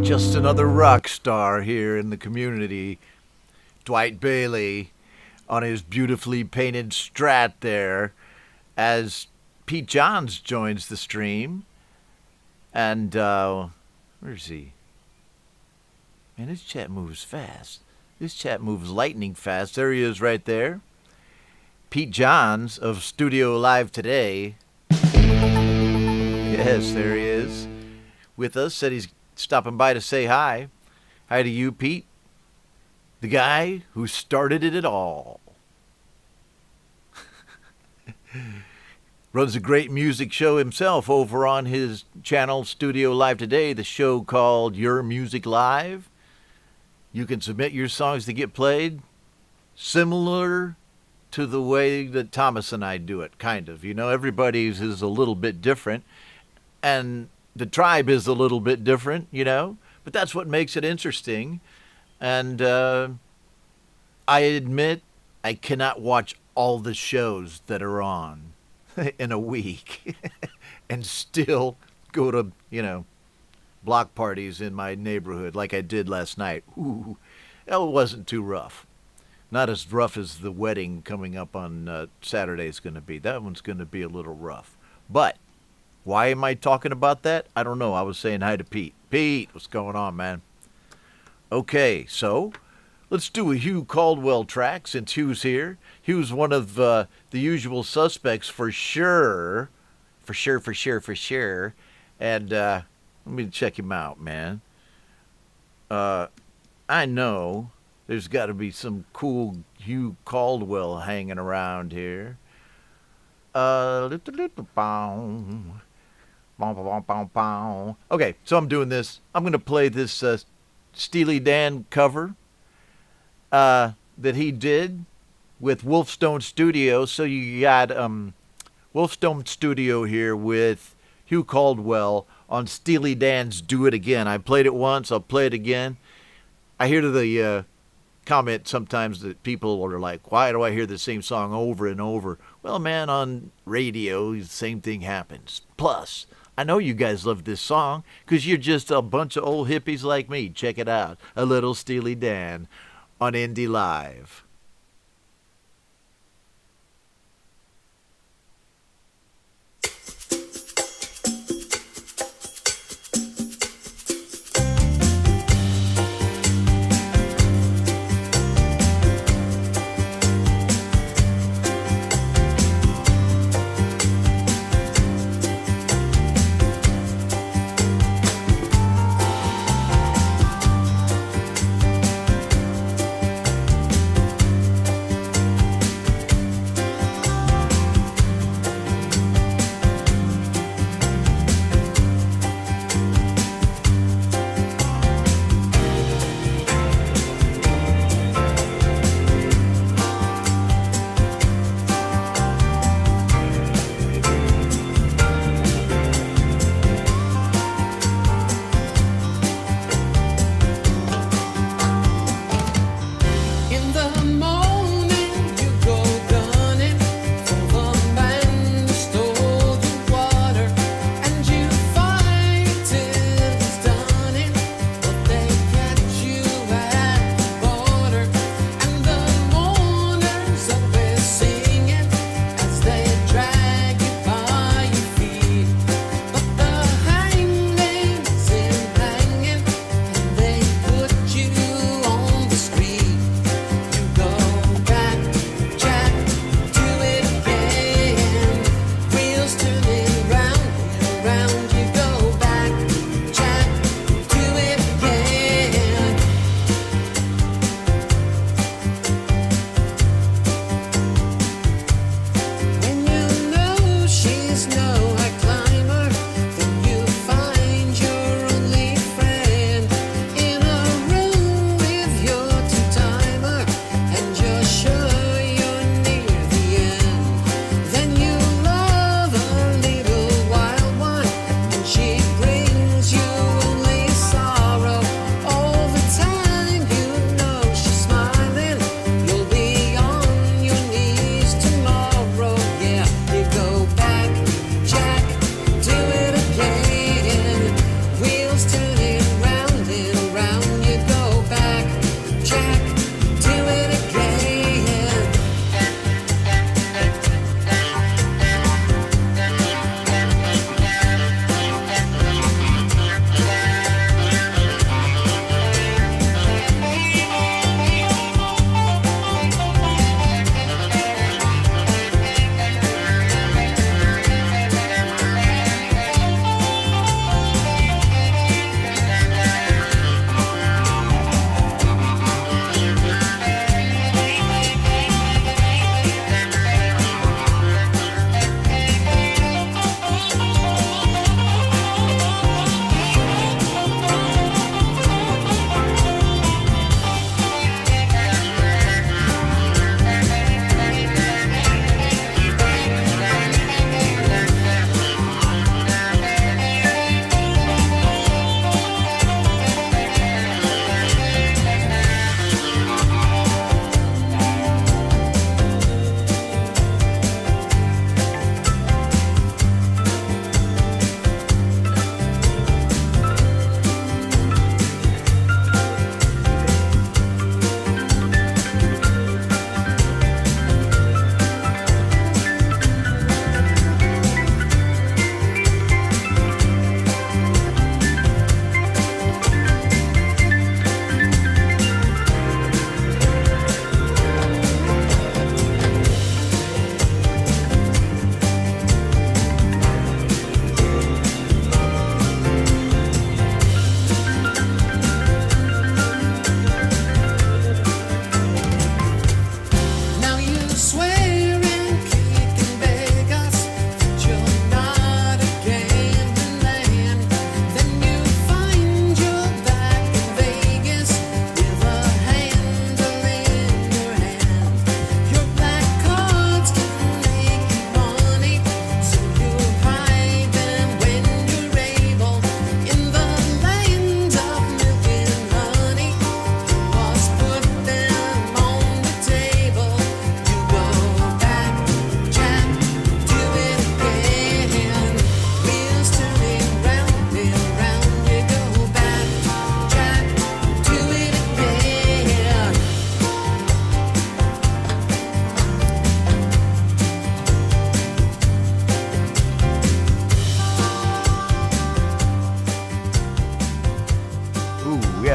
Just another rock star here in the community, Dwight Bailey, on his beautifully painted Strat there, as Pete Johns joins the stream. And, where is he? Man, this chat moves fast. This chat moves lightning fast. There he is right there. Pete Johns of Studio Live Today. Yes, there he is. With us, said he's stopping by to say hi. Hi to you, Pete. The guy who started it all. Runs a great music show himself over on his channel, Studio Live Today, the show called Your Music Live. You can submit your songs to get played, similar to the way that Thomas and I do it, kind of. You know, everybody's is a little bit different, and the tribe is a little bit different, you know, but that's what makes it interesting. And I admit I cannot watch all the shows that are on in a week and still go to, you know, block parties in my neighborhood like I did last night. Ooh, that wasn't too rough. Not as rough as the wedding coming up on Saturday is going to be. That one's going to be a little rough. But why am I talking about that? I don't know. I was saying hi to Pete. Pete, what's going on, man? Okay, so let's do a Hugh Caldwell track since Hugh's here. Hugh's one of the usual suspects for sure. For sure. And let me check him out, man. I know there's got to be some cool Hugh Caldwell hanging around here. Okay, so I'm doing this. I'm going to play this Steely Dan cover that he did with Wolfstone Studio. So you got Wolfstone Studio here with Hugh Caldwell on Steely Dan's Do It Again. I played it once, I'll play it again. I hear the comment sometimes that people are like, why do I hear the same song over and over? Well, man, on radio, the same thing happens. Plus, I know you guys love this song because you're just a bunch of old hippies like me. Check it out. A little Steely Dan on Indie Live.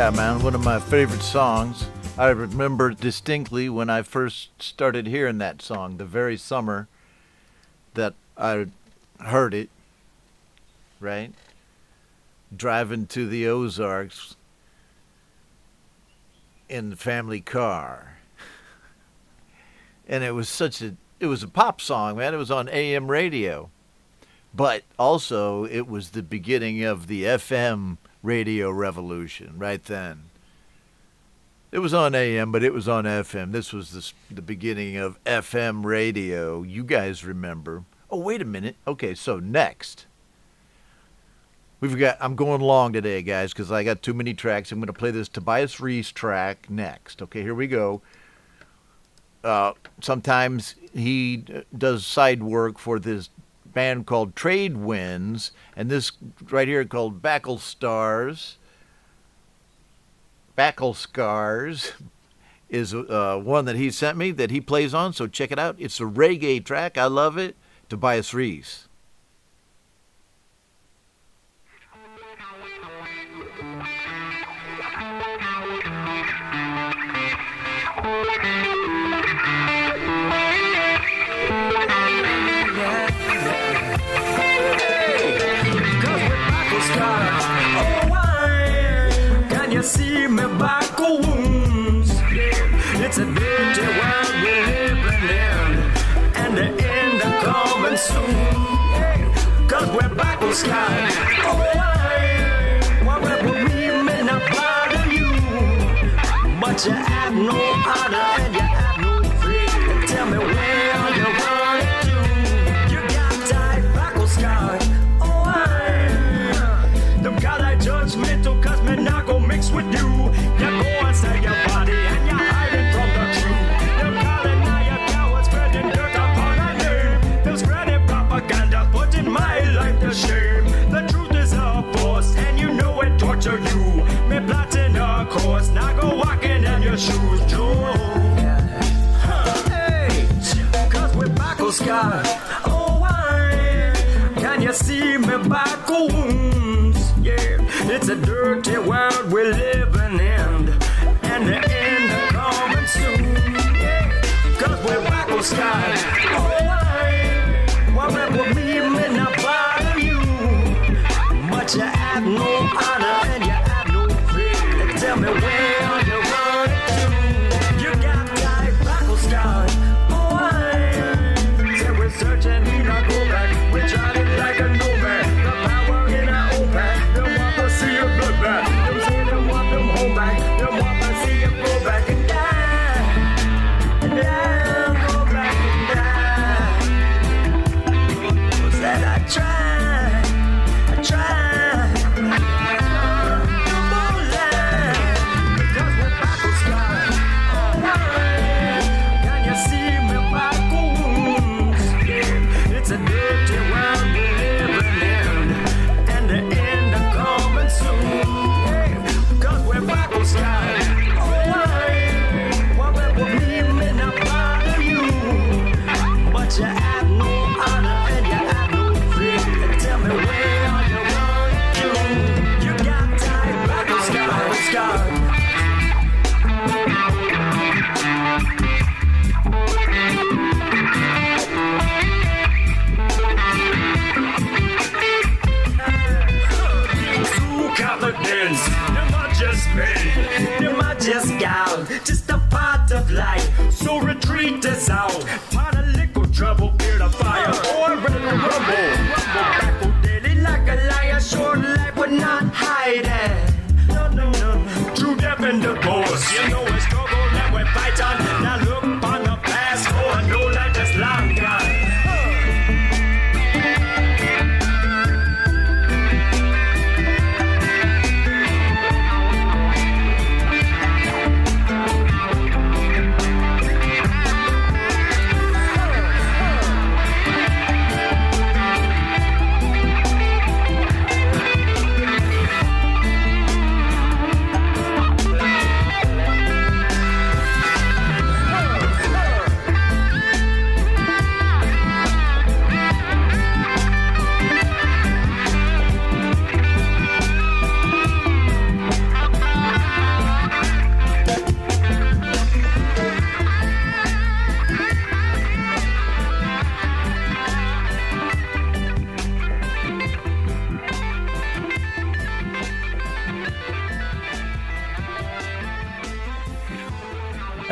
Yeah, man, one of my favorite songs. I remember distinctly when I first started hearing that song, the very summer that I heard it, right? Driving to the Ozarks in the family car. And it was a pop song, man. It was on AM radio. But also, it was the beginning of the FM radio revolution right then. It was on AM, but it was on FM. This was the beginning of FM radio. You guys remember. Oh, wait a minute. Okay, so next. I'm going long today, guys, because I got too many tracks. I'm going to play this Tobias Reese track next. Okay, here we go. Sometimes he does side work for this band called Trade Winds, and this right here called Backle Scars is one that he sent me that he plays on, so check it out. It's a reggae track. I love it. Tobias Reese. See me back wounds. It's a dirty world we're living in, and the end are coming soon. Cause we're back on sky. Oh, whatever we may not bother you, but you have no honor and you have no faith. Tell me where you run to. You got tight back on sky. Them God I judgmental, cause me not gon' mix with you. You go inside your body and you're hiding from the truth. Them calling now your cowards, spreading dirt upon our name. Them spreading propaganda, putting my life to shame. The truth is a force, and you know it torture you. Me plotting a course, now go walking in your shoes, Joe. Hey, cause we're back on sky. Oh, why can you see me back on? It's a dirty world we're living in, and the end is coming soon. Cause we're back on sky. Oh, whatever we may not bother you, but you have no honor and you have no faith. Tell me where you run to. You got tight back on sky. Oh, say we're searching, we not go back. We're trying like a nomad. The power in our own back. See your blood back. Them say them want them hold back. Them want to see you go back and die. And die, go back and die. Said I tried. Because we're back on sky. Oh, can you see me back wounds? Yeah, it's a dirty world we're living in, and the end of coming soon. Cause we're back on sky. Oh, whatever we may not bother you, but you have no honor and you have no faith. Tell me where are you running to? You got tight back on sky. Confidence, you're not just men, you're not just gal, just a part of life. So retreat is out, part of liquor trouble.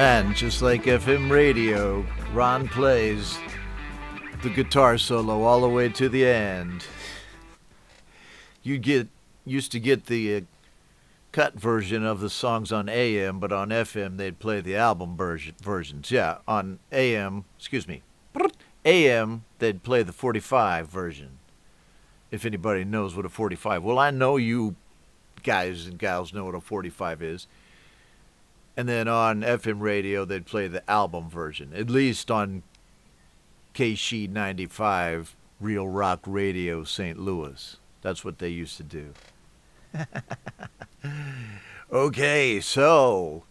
And just like FM radio, Ron plays the guitar solo all the way to the end. You used to get the cut version of the songs on AM, but on FM they'd play the album versions. Yeah, on AM they'd play the 45 version. If anybody knows what a 45. Well, I know you guys and gals know what a 45 is. And then on FM radio they'd play the album version. At least on KSHE 95 Real Rock Radio St. Louis. That's what they used to do. Okay, so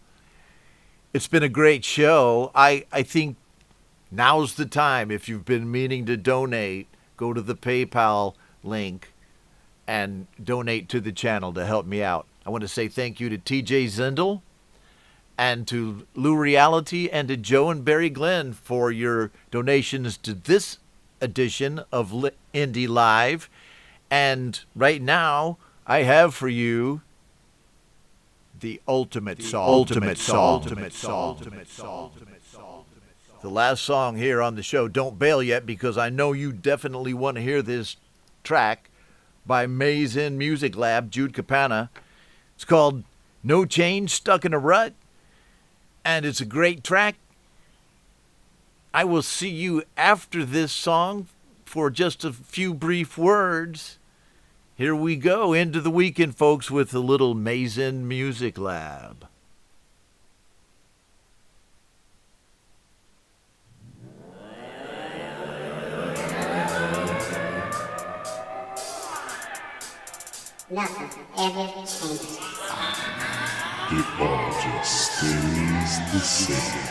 it's been a great show. I think now's the time. If you've been meaning to donate, go to the PayPal link and donate to the channel to help me out. I want to say thank you to TJ Zindel and to Lou Reality and to Joe and Barry Glenn for your donations to this edition of Indie Live. And right now, I have for you the ultimate song. The last song here on the show. Don't bail yet, because I know you definitely want to hear this track by Maze In Music Lab, Jude Capana. It's called No Change, Stuck in a Rut, and it's a great track. I will see you after this song for just a few brief words. Here we go into the weekend, folks, with a little Maze In Music Lab. Nothing ever changes. It all just stays the same.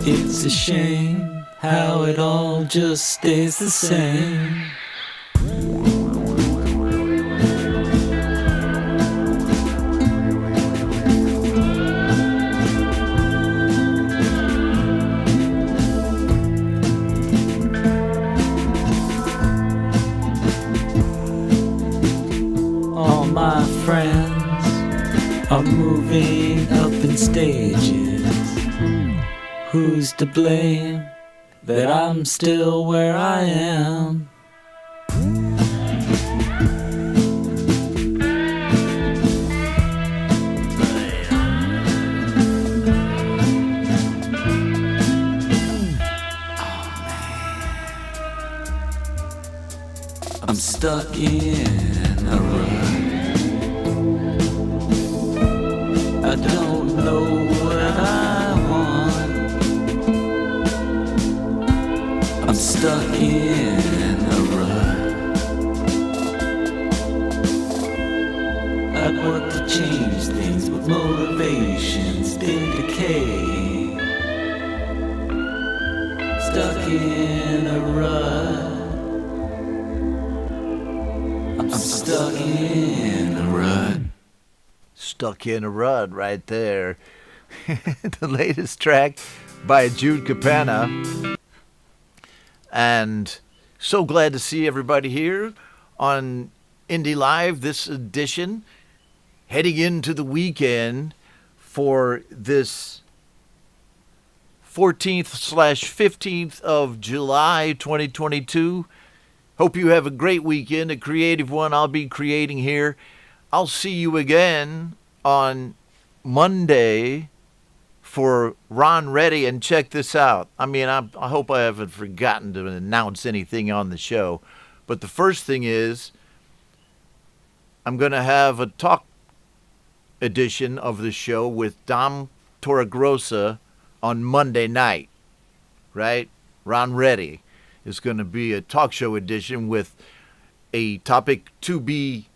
It's a shame how it all just stays the same. All my friends are moving up in stages. Who's to blame that I'm still where I am? I'm stuck in a rut. I don't know what I want. I'm stuck in a rut. I'd work to change things, but motivation's been decaying. Stuck in a rut. I'm stuck in a rut. Stuck in a rut right there. The latest track by Jude Capana. And so glad to see everybody here on Indie Live, this edition, heading into the weekend for this 14th/15th of July 2022. Hope you have a great weekend, a creative one. I'll be creating here. I'll see you again on Monday for Ron Ready, and check this out. I mean, I hope I haven't forgotten to announce anything on the show, but the first thing is I'm going to have a talk edition of the show with Dom Torregrossa on Monday night, right? Ron Reddy is going to be a talk show edition with a topic to be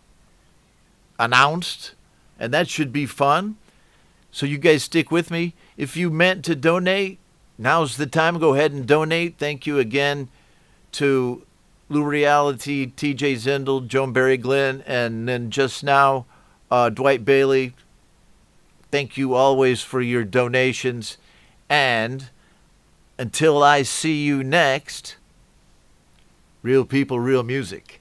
announced, and that should be fun. So you guys stick with me. If you meant to donate, now's the time. Go ahead and donate. Thank you again to Lou Reality, TJ Zindel, Joan Barry Glenn, and then just now, Dwight Bailey. Thank you always for your donations. And until I see you next, real people, real music.